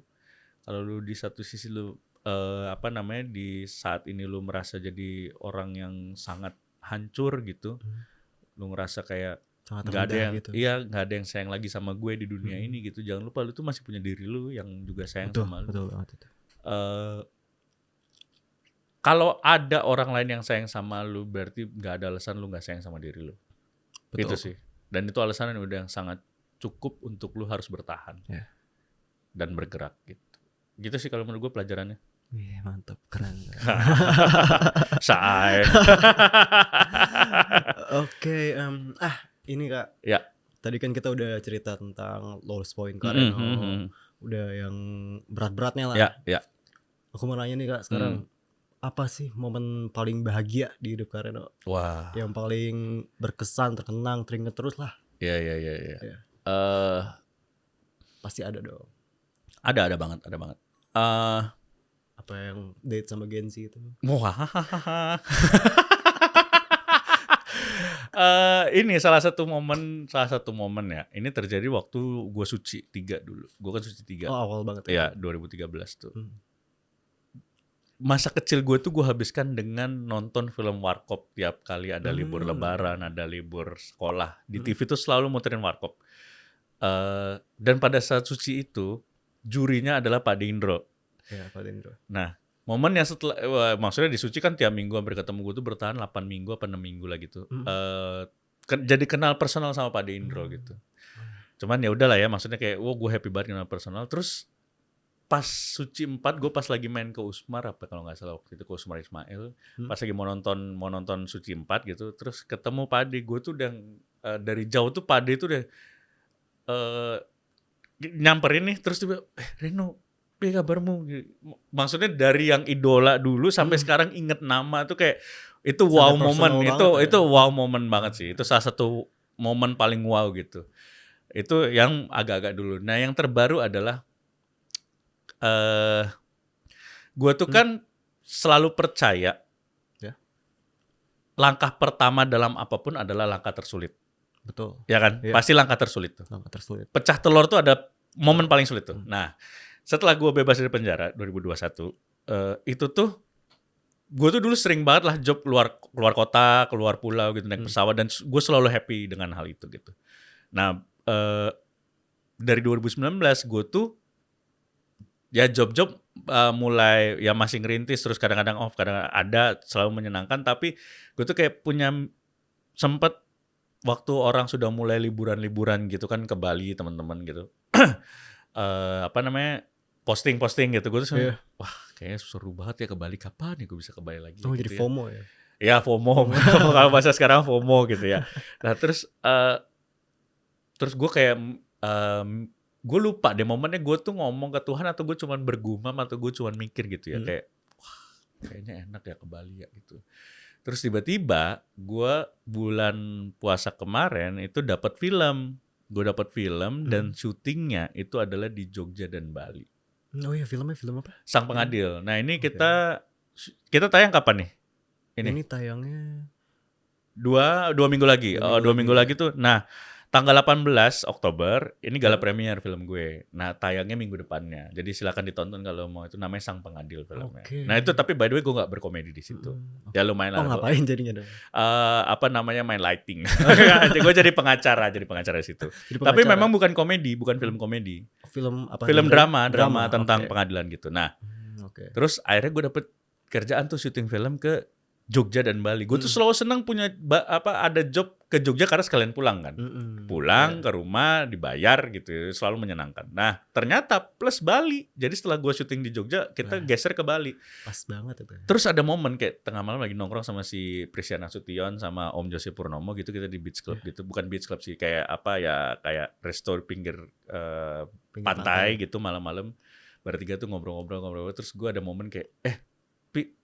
Speaker 1: Kalau lu di satu sisi lu di saat ini lu merasa jadi orang yang sangat hancur gitu. Lu ngerasa kayak
Speaker 3: Sangat
Speaker 1: nggak ada
Speaker 3: rendah
Speaker 1: yang
Speaker 3: gitu.
Speaker 1: nggak ada yang sayang lagi sama gue di dunia ini gitu. Jangan lupa lu tuh masih punya diri lu yang juga sayang
Speaker 3: Betul,
Speaker 1: sama lu.
Speaker 3: betul banget itu.
Speaker 1: Kalau ada orang lain yang sayang sama lu, berarti nggak ada alasan lu nggak sayang sama diri lu.
Speaker 3: Betul.
Speaker 1: Gitu sih. Dan itu alasan yang udah sangat cukup untuk lu harus bertahan dan bergerak gitu. Gitu sih kalau menurut gue pelajarannya.
Speaker 3: Wih, mantap, keren.
Speaker 1: Say.
Speaker 3: Oke, ini Kak.
Speaker 1: Ya.
Speaker 3: Tadi kan kita udah cerita tentang lowest point Kareno, udah yang berat-beratnya lah.
Speaker 1: Ya.
Speaker 3: Aku mau nanya nih Kak, sekarang apa sih momen paling bahagia di hidup Kareno?
Speaker 1: Wah.
Speaker 3: Yang paling berkesan, terkenang, teringat terus lah.
Speaker 1: Iya.
Speaker 3: Pasti ada dong.
Speaker 1: Ada banget.
Speaker 3: Apa yang date sama Genzi itu?
Speaker 1: Wah. Ini salah satu momen ya. Ini terjadi waktu gue suci 3 dulu. Gue kan suci 3.
Speaker 3: Oh, awal banget
Speaker 1: ya. 2013 tuh. Masa kecil gue tuh gue habiskan dengan nonton film Warkop tiap kali ada libur lebaran, ada libur sekolah. Di TV tuh selalu muterin Warkop. Dan pada saat suci itu, jurinya adalah Pak Dindro.
Speaker 3: Ya, Pak Dindro.
Speaker 1: Nah, momen yang setelah, maksudnya di suci kan tiap minggu hampir ketemu, gue tuh bertahan 8 minggu apa 6 minggu lah gitu. Jadi kenal personal sama Pak Dindro gitu. Cuman ya udahlah ya, maksudnya kayak, gue happy banget kenal personal. Terus pas suci 4, gue pas lagi main ke Usmar apa kalau nggak salah waktu itu ke Usmar Ismail, pas lagi mau nonton suci 4 gitu, terus ketemu Pak De, gue tuh udah dari jauh tuh Pak De tuh udah nyamperin nih, terus tiba Reno, apa kabarmu? Maksudnya dari yang idola dulu sampai sekarang inget nama tuh kayak itu wow moment, itu wow moment banget sih, itu salah satu momen paling wow gitu. Itu yang agak-agak dulu. Nah yang terbaru adalah gue tuh kan selalu percaya langkah pertama dalam apapun adalah langkah tersulit.
Speaker 3: Betul.
Speaker 1: Ya kan?
Speaker 3: Iya.
Speaker 1: Pasti langkah tersulit tuh.
Speaker 3: Langkah tersulit.
Speaker 1: Pecah telur tuh ada momen paling sulit tuh. Nah, setelah gue bebas dari penjara 2021, itu tuh gue tuh dulu sering banget lah job keluar kota, keluar pulau gitu, naik pesawat, dan gue selalu happy dengan hal itu gitu. Nah, dari 2019 gue tuh ya job-job mulai ya masih ngerintis, terus kadang-kadang off, kadang ada, selalu menyenangkan, tapi gue tuh kayak punya sempet waktu orang sudah mulai liburan-liburan gitu kan ke Bali teman-teman gitu. Posting-posting gitu, gue tuh wah kayaknya seru banget ya ke Bali, kapan nih gue bisa ke Bali lagi.
Speaker 3: Oh,
Speaker 1: gitu
Speaker 3: jadi
Speaker 1: ya.
Speaker 3: FOMO ya?
Speaker 1: Ya FOMO, kalau bahasa sekarang FOMO gitu ya. Nah terus gue kayak gue lupa deh momennya gue tuh ngomong ke Tuhan atau gue cuman bergumam atau gue cuman mikir gitu ya, kayak wah kayaknya enak ya ke Bali ya gitu. Terus tiba-tiba gue bulan puasa kemarin itu dapat film. Gue dapat film dan syutingnya itu adalah di Jogja dan Bali.
Speaker 3: Oh iya, filmnya film apa?
Speaker 1: Sang Pengadil. Nah ini kita tayang kapan nih?
Speaker 3: Ini tayangnya
Speaker 1: 2 minggu lagi. 2 minggu lagi tuh. Nah tanggal 18 Oktober ini gala premier film gue. Nah tayangnya minggu depannya. Jadi silakan ditonton kalau mau, itu namanya Sang Pengadil filmnya. Nah itu tapi by the way gue nggak berkomedi di situ. Ya lumayan lah.
Speaker 3: Oh ngapain jadinya dong?
Speaker 1: Main lighting. Gue jadi pengacara di situ. Tapi memang bukan komedi, bukan film komedi.
Speaker 3: Film apa?
Speaker 1: Film drama tentang pengadilan gitu. Nah,
Speaker 3: Oke.
Speaker 1: terus akhirnya gue dapet kerjaan tuh syuting film ke Jogja dan Bali. Gue tuh selalu senang punya ada job ke Jogja karena sekalian pulang kan. Pulang ke rumah dibayar gitu, selalu menyenangkan. Nah, ternyata plus Bali. Jadi setelah gue syuting di Jogja, kita geser ke Bali.
Speaker 3: Pas banget itu.
Speaker 1: Terus ada momen kayak tengah malam lagi nongkrong sama si Prisiana Sution sama Om Jose Purnomo gitu, kita di beach club gitu. Bukan beach club sih, kayak kayak resto pinggir pantai gitu malam-malam. Bertiga tuh ngobrol-ngobrol terus gue ada momen kayak Pi,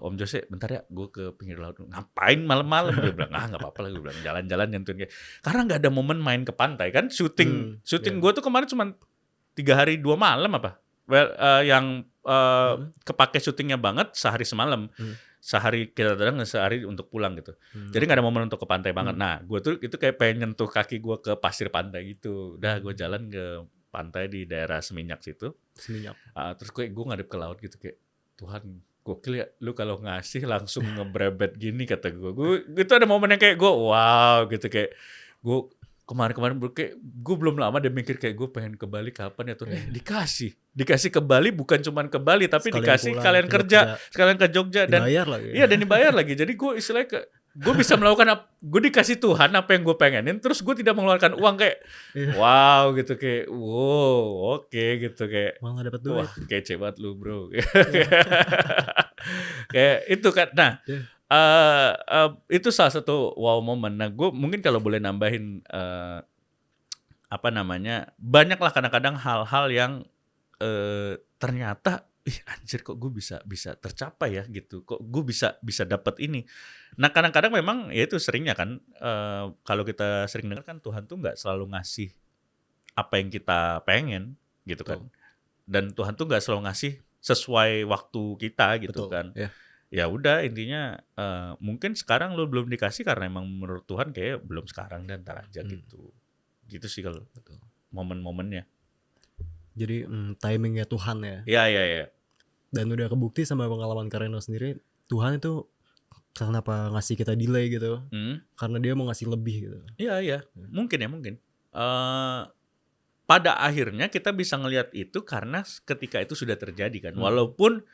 Speaker 1: Om Jose bentar ya gue ke pinggir laut. Ngapain malam-malam? Gue bilang nggak apa-apa lah, gue bilang jalan-jalan nyentuhin kayak, karena nggak ada momen main ke pantai kan. Syuting gue tuh kemarin cuma 3 hari 2 malam apa. Yang kepake syutingnya banget sehari semalam. Sehari kita datang, sehari untuk pulang gitu. Jadi nggak ada momen untuk ke pantai banget. Nah gue tuh itu kayak pengen nyentuh kaki gue ke pasir pantai gitu. Udah gue jalan ke pantai di daerah Seminyak situ. Terus gue ngadep ke laut gitu kayak, Tuhan gokil ya, lu kalau ngasih langsung ngebrebet gini, kata gue. Itu ada momen yang kayak gue wow gitu, kayak gue kemarin kayak gue belum lama dia mikir kayak gue pengen ke Bali kapan ya tuh. Dikasih ke Bali, bukan cuman ke Bali tapi sekalian dikasih pulang, kalian kerja sekalian ke Jogja dan dibayar lagi. Iya, dan dibayar lagi. Jadi gue istilahnya gue bisa melakukan gue dikasih Tuhan apa yang gue pengenin, terus gue tidak mengeluarkan uang kayak wow gitu, kayak wow oke gitu, kayak
Speaker 3: malah dapat duit.
Speaker 1: Wah kece banget lu bro. Kayak itu kan. Nah itu salah satu wow moment. Nah gue mungkin kalau boleh nambahin banyaklah kadang-kadang hal-hal yang ternyata anjir kok gue bisa tercapai ya gitu, kok gue bisa dapat ini. Nah kadang-kadang memang ya itu seringnya kan kalau kita sering dengar kan Tuhan tuh nggak selalu ngasih apa yang kita pengen gitu kan. Dan Tuhan tuh nggak selalu ngasih sesuai waktu kita gitu. Betul. Kan. Ya udah intinya mungkin sekarang lu belum dikasih karena emang menurut Tuhan kayak belum sekarang dan ntar aja gitu. Gitu sih kalau momen-momennya.
Speaker 3: Jadi timingnya Tuhan ya.
Speaker 1: Iya.
Speaker 3: Dan udah kebukti sama pengalaman Kareno sendiri, Tuhan itu kenapa ngasih kita delay gitu? Karena dia mau ngasih lebih gitu.
Speaker 1: Iya. Mungkin. Pada akhirnya kita bisa ngelihat itu karena ketika itu sudah terjadi kan. Walaupun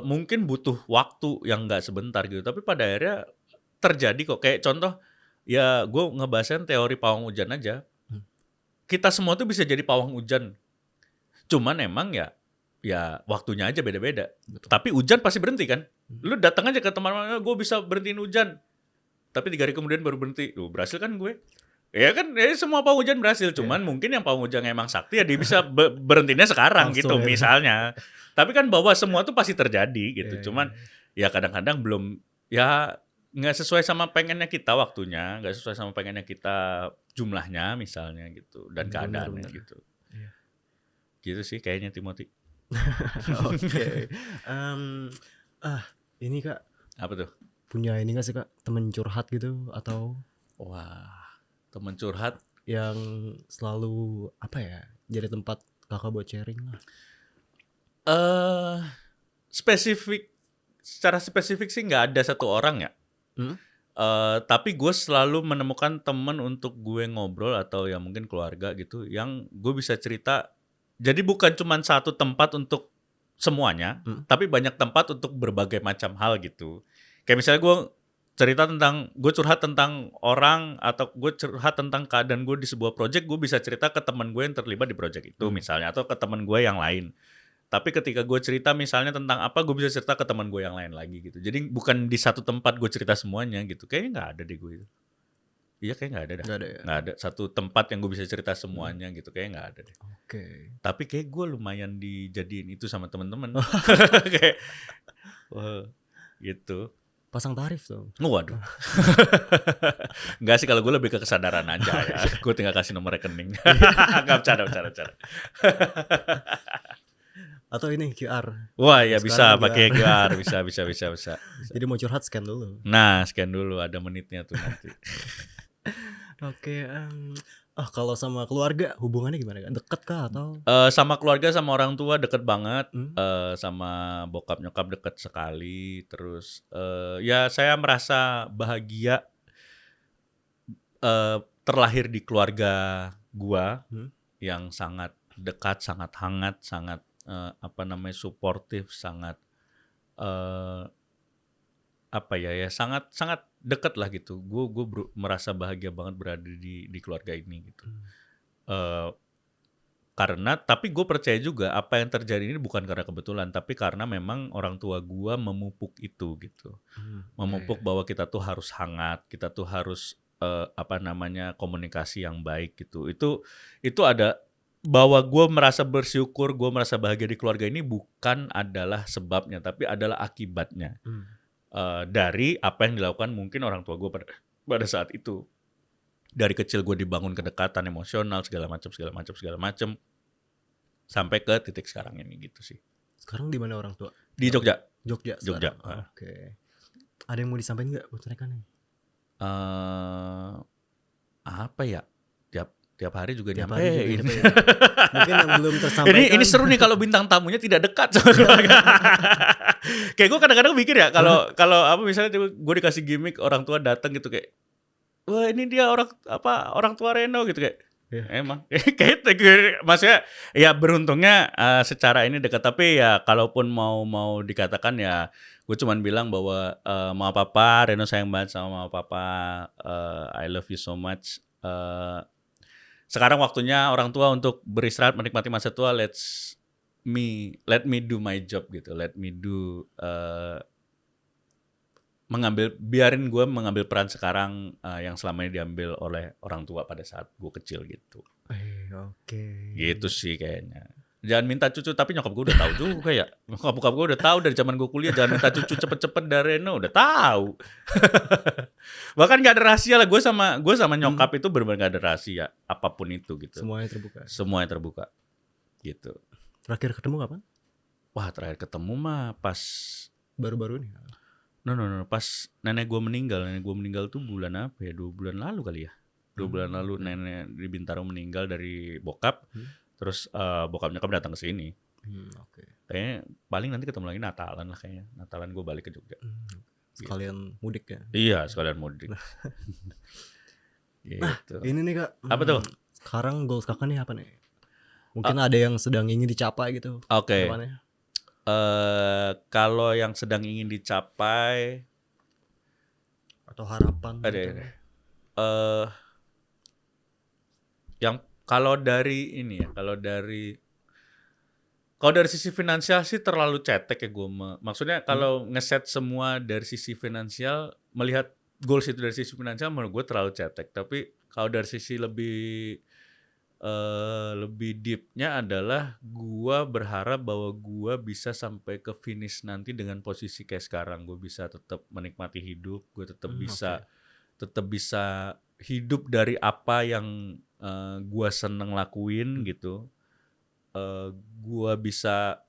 Speaker 1: mungkin butuh waktu yang nggak sebentar gitu, tapi pada akhirnya terjadi kok. Kayak contoh, ya gue ngebahasin teori pawang hujan aja. Kita semua tuh bisa jadi pawang hujan. Cuman emang ya waktunya aja beda-beda. Betul. Tapi hujan pasti berhenti kan. Lu datang aja ke teman-teman, gue bisa berhentiin hujan. Tapi 3 hari kemudian baru berhenti. Berhasil kan gue? Ya kan, semua pawang hujan berhasil. Cuman mungkin yang pawang hujan emang sakti ya dia bisa berhentinya sekarang gitu misalnya. Tapi kan bahwa semua tuh pasti terjadi gitu. Cuman ya kadang-kadang belum, ya nggak sesuai sama pengennya kita waktunya, nggak sesuai sama pengennya kita jumlahnya misalnya gitu, dan keadaannya gitu. Gitu sih kayaknya Timothy.
Speaker 3: Oke. Ini Kak.
Speaker 1: Apa tuh?
Speaker 3: Punya ini gak sih Kak, temen curhat gitu atau?
Speaker 1: Wah, temen curhat
Speaker 3: yang selalu jadi tempat Kakak buat sharing lah.
Speaker 1: Secara spesifik sih nggak ada satu orang ya. Tapi gue selalu menemukan temen untuk gue ngobrol atau ya mungkin keluarga gitu yang gue bisa cerita. Jadi bukan cuma satu tempat untuk semuanya, tapi banyak tempat untuk berbagai macam hal gitu. Kayak misalnya gue curhat tentang orang atau gue curhat tentang keadaan gue di sebuah project, gue bisa cerita ke teman gue yang terlibat di project itu misalnya, atau ke teman gue yang lain. Tapi ketika gue cerita misalnya tentang apa, gue bisa cerita ke teman gue yang lain lagi gitu. Jadi bukan di satu tempat gue cerita semuanya gitu. Kayaknya nggak ada deh gue itu. Iya kayak nggak ada dah. Nggak ada satu tempat yang gue bisa cerita semuanya gitu. Kayaknya nggak ada deh.
Speaker 3: Oke.
Speaker 1: Tapi kayak gue lumayan dijadiin itu sama teman-teman. Kayak, wah, gitu.
Speaker 3: Pasang tarif tuh.
Speaker 1: Waduh. Enggak sih, kalau gue lebih ke kesadaran aja ya. Gue tinggal kasih nomor rekening. Nggak bercanda.
Speaker 3: Atau ini QR.
Speaker 1: Wah ya bisa pakai QR, bisa.
Speaker 3: Jadi mau curhat scan dulu.
Speaker 1: Nah scan dulu, ada menitnya tuh nanti.
Speaker 3: Oke, kalau sama keluarga hubungannya gimana kan? Deket kah atau?
Speaker 1: Sama keluarga, sama orang tua deket banget. Sama bokap nyokap deket sekali. Terus ya saya merasa bahagia terlahir di keluarga gua yang sangat dekat, sangat hangat, sangat suportif, sangat apa ya sangat sangat dekat lah gitu. Gue merasa bahagia banget berada di keluarga ini gitu. Eh, Karena tapi gue percaya juga apa yang terjadi ini bukan karena kebetulan, tapi karena memang orang tua gue memupuk itu gitu. Memupuk bahwa kita tuh harus hangat, kita tuh harus apa namanya komunikasi yang baik gitu. Itu ada bahwa gue merasa bersyukur, gue merasa bahagia di keluarga ini bukan adalah sebabnya, tapi adalah akibatnya dari apa yang dilakukan mungkin orang tua gue pada saat itu. Dari kecil gue dibangun kedekatan emosional segala macam sampai ke titik sekarang ini gitu sih.
Speaker 3: Sekarang di mana orang tua?
Speaker 1: Di Jogja.
Speaker 3: Jogja
Speaker 1: Jogja.
Speaker 3: sekarang. Oke. Ada yang mau disampaikan nggak buat mereka nih?
Speaker 1: Apa ya? Tiap hari juga
Speaker 3: Tiap hari juga
Speaker 1: nyampein.
Speaker 3: nyampein. Mungkin yang belum tersampaikan.
Speaker 1: Ini seru nih kalau bintang tamunya tidak dekat sama keluarga. Kayak gue kadang-kadang mikir ya kalau apa misalnya gue dikasih gimmick orang tua datang gitu kayak, wah ini dia orang tua Reno gitu kayak. Emang kayak maksudnya ya beruntungnya secara ini dekat, tapi ya kalaupun mau dikatakan ya gue cuman bilang bahwa mama papa Reno sayang banget sama mama papa, I love you so much. Sekarang waktunya orang tua untuk beristirahat menikmati masa tua. Let me do my job gitu, let me do biarin gue mengambil peran sekarang yang selama ini diambil oleh orang tua pada saat gue kecil gitu.
Speaker 3: Oke.
Speaker 1: Gitu sih kayaknya. Jangan minta cucu, tapi nyokap gue udah tahu juga ya. Nyokap gue udah tahu dari zaman gue kuliah, jangan minta cucu cepet-cepet dari Reno, udah tahu. Bahkan gak ada rahasia lah, gue sama nyokap itu benar-benar gak ada rahasia apapun itu gitu. Semuanya terbuka. Gitu.
Speaker 3: Terakhir ketemu kapan?
Speaker 1: Wah, terakhir ketemu mah pas
Speaker 3: baru-baru ini.
Speaker 1: No, pas nenek gue meninggal tuh bulan apa ya? 2 bulan lalu kali ya. 2 bulan lalu nenek di Bintaro meninggal dari bokap. Terus bokap nyokap datang ke sini. Kayaknya paling nanti ketemu lagi Natalan lah kayaknya. Natalan gue balik ke Jogja.
Speaker 3: Sekalian mudik ya?
Speaker 1: Iya, sekalian mudik. Gitu.
Speaker 3: Nah, ini nih Kak.
Speaker 1: Apa tuh?
Speaker 3: Sekarang goals Kakak nih apa nih? Mungkin ada yang sedang ingin dicapai gitu.
Speaker 1: Oke.
Speaker 3: Depannya.
Speaker 1: Kalau yang sedang ingin dicapai
Speaker 3: atau harapan
Speaker 1: ada
Speaker 3: gitu.
Speaker 1: Yang kalau dari ini ya, kalau dari sisi finansial sih terlalu cetek ya gue. Maksudnya kalau ngeset semua dari sisi finansial, melihat goals itu dari sisi finansial menurut gue terlalu cetek. Tapi kalau dari sisi lebih deepnya adalah gue berharap bahwa gue bisa sampai ke finish nanti dengan posisi kayak sekarang. Gue bisa tetap menikmati hidup, gue tetap bisa hidup dari apa yang gue seneng lakuin gitu. Gue bisa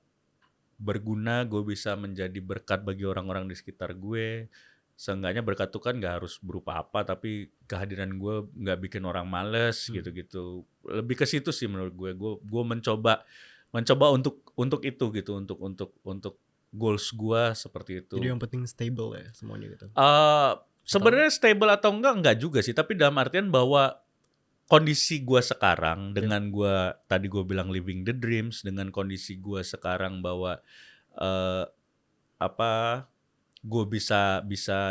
Speaker 1: berguna, gue bisa menjadi berkat bagi orang-orang di sekitar gue. Seenggaknya berkat itu kan gak harus berupa apa, tapi kehadiran gue gak bikin orang males gitu-gitu. Lebih ke situ sih menurut gue. Gue mencoba untuk itu gitu, untuk goals gue seperti itu.
Speaker 3: Jadi yang penting stable ya semuanya gitu.
Speaker 1: Sebenarnya stable atau enggak juga sih, tapi dalam artian bahwa kondisi gue sekarang dengan gue tadi gue bilang living the dreams, dengan kondisi gue sekarang bahwa gue bisa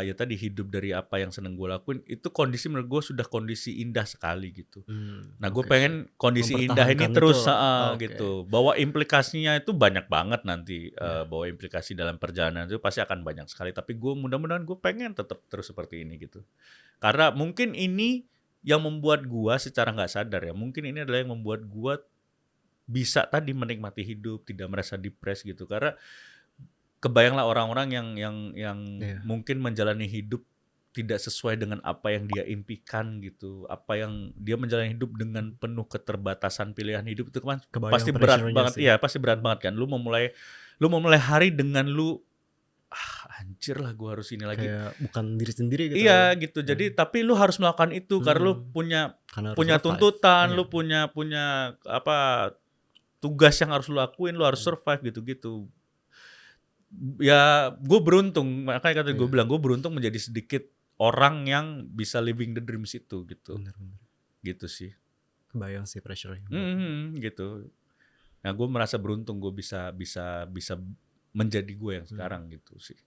Speaker 1: ya tadi hidup dari apa yang seneng gue lakuin, itu kondisi menurut gue sudah kondisi indah sekali gitu. Nah gue pengen kondisi indah ini terus gitu, bahwa implikasinya itu banyak banget nanti, bahwa implikasi dalam perjalanan itu pasti akan banyak sekali, tapi gue mudah-mudahan gue pengen tetap terus seperti ini gitu, karena mungkin ini yang membuat gue secara nggak sadar ya, mungkin ini adalah yang membuat gue bisa tadi menikmati hidup, tidak merasa depres gitu, karena kebayanglah orang-orang yang mungkin menjalani hidup tidak sesuai dengan apa yang dia impikan gitu, apa yang dia menjalani hidup dengan penuh keterbatasan pilihan hidup itu kan pasti berat banget sih. Iya, pasti berat banget kan. Lu mau mulai hari dengan lu anjir lah gue harus ini lagi.
Speaker 3: Kayak bukan diri sendiri gitu.
Speaker 1: Iya gitu. Jadi tapi lu harus melakukan itu karena lu punya tuntutan, lu punya apa tugas yang harus lu lakuin, lu harus survive gitu-gitu. Ya gue beruntung, makanya gue bilang gue beruntung menjadi sedikit orang yang bisa living the dreams itu gitu.
Speaker 3: Bener.
Speaker 1: Gitu sih.
Speaker 3: Kebayang sih pressure-nya.
Speaker 1: Gitu. Nah gue merasa beruntung gue bisa menjadi gue yang sekarang gitu sih.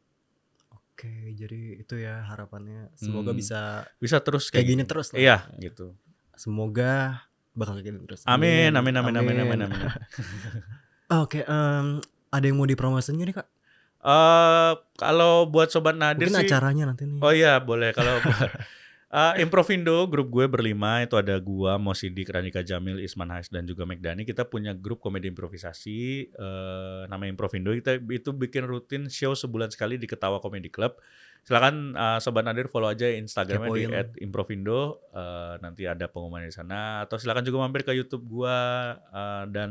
Speaker 3: Oke, jadi itu ya harapannya. Semoga bisa
Speaker 1: Bisa terus
Speaker 3: kayak gini terus lah.
Speaker 1: Iya, gitu.
Speaker 3: Semoga bakal kayak gini terus.
Speaker 1: Amin.
Speaker 3: Oke, ada yang mau dipromosiin gak nih Kak?
Speaker 1: Kalau buat Sobat Nadir
Speaker 3: Mungkin
Speaker 1: sih,
Speaker 3: acaranya nanti nih.
Speaker 1: oh iya boleh. Kalau Improvindo, grup gue berlima, itu ada gua, Mo Sidik, Ranika Jamil, Isman Hais, dan juga Megdani. Kita punya grup komedi improvisasi, namanya Improvindo. Kita itu bikin rutin show sebulan sekali di Ketawa Comedy Club. Silakan Sobat Nadir follow aja Instagramnya di
Speaker 3: Kepoin.
Speaker 1: @improvindo. Nanti ada pengumuman di sana. Atau silakan juga mampir ke YouTube gua dan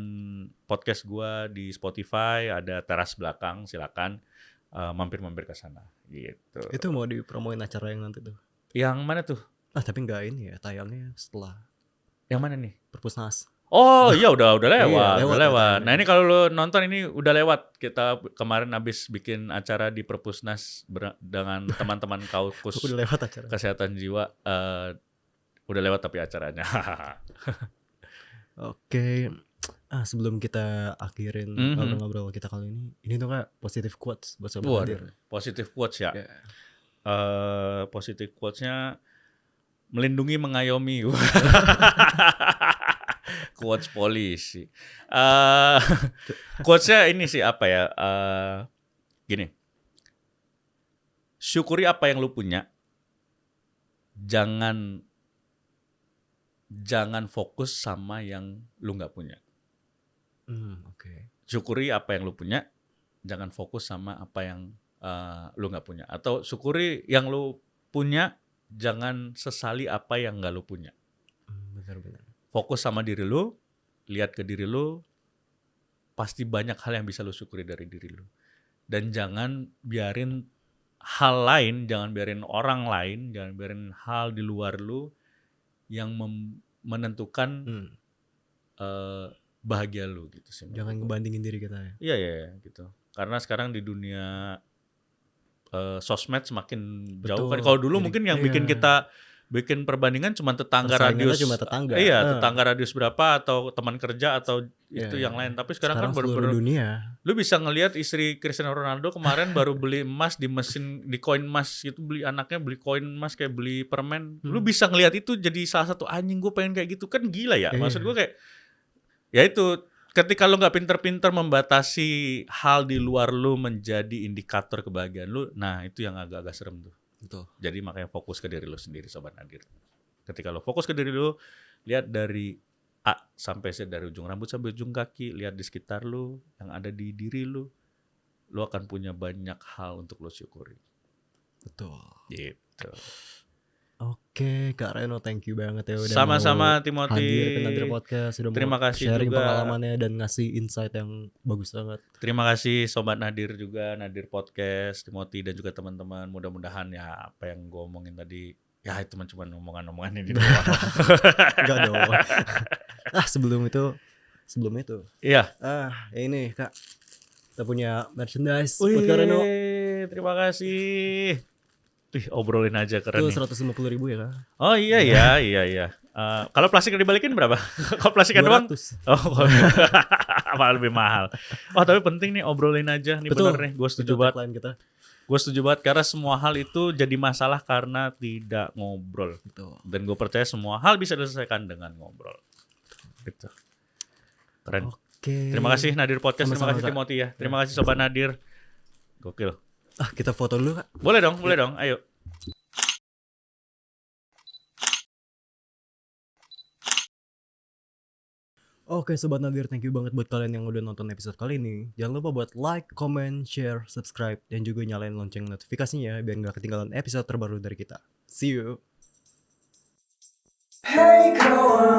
Speaker 1: podcast gua di Spotify. Ada teras belakang. Silakan mampir-mampir ke sana. Gitu.
Speaker 3: Itu mau dipromoin acara yang nanti tuh.
Speaker 1: Yang mana tuh?
Speaker 3: Tapi enggak ini ya, tayangnya setelah
Speaker 1: Yang mana nih?
Speaker 3: Perpusnas.
Speaker 1: Oh iya udah lewat,
Speaker 3: Iya,
Speaker 1: udah
Speaker 3: lewat
Speaker 1: lewat.
Speaker 3: ya,
Speaker 1: Nah ini kalau lo nonton ini udah lewat. Kita kemarin habis bikin acara di Perpusnas dengan teman-teman kaukus
Speaker 3: Udah lewat acara.
Speaker 1: kesehatan jiwa. Udah lewat tapi acaranya.
Speaker 3: Oke. Sebelum kita akhirin
Speaker 1: Mhm.
Speaker 3: ngobrol-ngobrol kita kali ini tuh Kak positive quotes buat Sobat Nadir.
Speaker 1: Waduh, positive quotes ya.
Speaker 3: Ya.
Speaker 1: Positive quotes-nya melindungi, mengayomi. Quotes polisi. Quotes-nya ini sih apa ya? Gini. Syukuri apa yang lu punya. Jangan fokus sama yang lu nggak punya.
Speaker 3: Oke.
Speaker 1: Syukuri apa yang lu punya. Jangan fokus sama apa yang lu nggak punya. Atau syukuri yang lu punya. Jangan sesali apa yang nggak lu punya.
Speaker 3: Benar-benar.
Speaker 1: Fokus sama diri lu, lihat ke diri lu, pasti banyak hal yang bisa lu syukuri dari diri lu. Dan jangan biarin hal lain, jangan biarin orang lain, jangan biarin hal di luar lu yang menentukan bahagia lu gitu sih.
Speaker 3: Jangan ngebandingin diri kita ya.
Speaker 1: Iya gitu. Karena sekarang di dunia sosmed semakin jauh kan.
Speaker 3: Betul.
Speaker 1: Kalau dulu
Speaker 3: Jadi,
Speaker 1: mungkin yang
Speaker 3: iya.
Speaker 1: bikin kita bikin perbandingan cuma tetangga
Speaker 3: Persaingannya
Speaker 1: radius.
Speaker 3: cuma tetangga.
Speaker 1: Iya, tetangga radius berapa atau teman kerja atau itu
Speaker 3: Iya.
Speaker 1: yang lain. Tapi sekarang kan
Speaker 3: seluruh
Speaker 1: baru
Speaker 3: dunia.
Speaker 1: lu bisa ngelihat istri Cristiano Ronaldo kemarin baru beli emas di mesin di koin emas itu, beli anaknya beli koin emas kayak beli permen. Lu bisa ngelihat itu jadi salah satu anjing gue pengen kayak gitu kan, gila ya. Maksud gue kayak ya itu ketika lu nggak pinter-pinter membatasi hal di luar lu menjadi indikator kebahagiaan lu, nah itu yang agak-agak serem tuh.
Speaker 3: Betul.
Speaker 1: Jadi makanya fokus ke diri lu sendiri Sobat Nadir. Ketika lu fokus ke diri lu, lihat dari A sampai Z, dari ujung rambut sampai ujung kaki, lihat di sekitar lu, yang ada di diri lu akan punya banyak hal untuk lu syukuri.
Speaker 3: Betul.
Speaker 1: Gitu.
Speaker 3: Oke, Kak Reno, thank you banget ya udah
Speaker 1: Sama-sama
Speaker 3: mau
Speaker 1: Timothy.
Speaker 3: hadir ke Nadir Podcast, sudah
Speaker 1: Terima
Speaker 3: mau
Speaker 1: kasih
Speaker 3: sharing
Speaker 1: juga.
Speaker 3: pengalamannya dan ngasih insight yang bagus banget.
Speaker 1: Terima kasih Sobat Nadir juga, Nadir Podcast, Timothy dan juga teman-teman. Mudah-mudahan ya apa yang gue omongin tadi, ya itu cuma omongan-omongan ini doang.
Speaker 3: Enggak dong. Sebelum itu.
Speaker 1: Iya.
Speaker 3: Ini Kak, kita punya merchandise buat Kak Reno.
Speaker 1: Terima kasih. Obrolin aja keren
Speaker 3: Itu
Speaker 1: nih.
Speaker 3: 150.000 ya Kak?
Speaker 1: Oh iya. Kalau plastik dibalikin berapa? Kalau plastiknya doang?
Speaker 3: 200.
Speaker 1: Oh, malah lebih mahal. Oh tapi penting nih, obrolin aja. Nih
Speaker 3: Betul.
Speaker 1: bener nih, gue setuju
Speaker 3: Itu
Speaker 1: banget.
Speaker 3: tagline kita.
Speaker 1: Gue setuju banget karena semua hal itu jadi masalah karena tidak ngobrol.
Speaker 3: Betul.
Speaker 1: Dan gue percaya semua hal bisa diselesaikan dengan ngobrol. Gitu. Keren.
Speaker 3: Oke.
Speaker 1: Terima kasih Nadir Podcast, terima
Speaker 3: Sama-sama,
Speaker 1: kasih
Speaker 3: Kak.
Speaker 1: Timothy ya. Terima kasih Sobat Nadir. Gokil.
Speaker 3: Kita foto dulu Kak.
Speaker 1: Boleh dong, ayo.
Speaker 3: Oke Sobat Nadir, thank you banget buat kalian yang udah nonton episode kali ini. Jangan lupa buat like, comment, share, subscribe, dan juga nyalain lonceng notifikasinya biar nggak ketinggalan episode terbaru dari kita. See you!
Speaker 2: Hey kawan,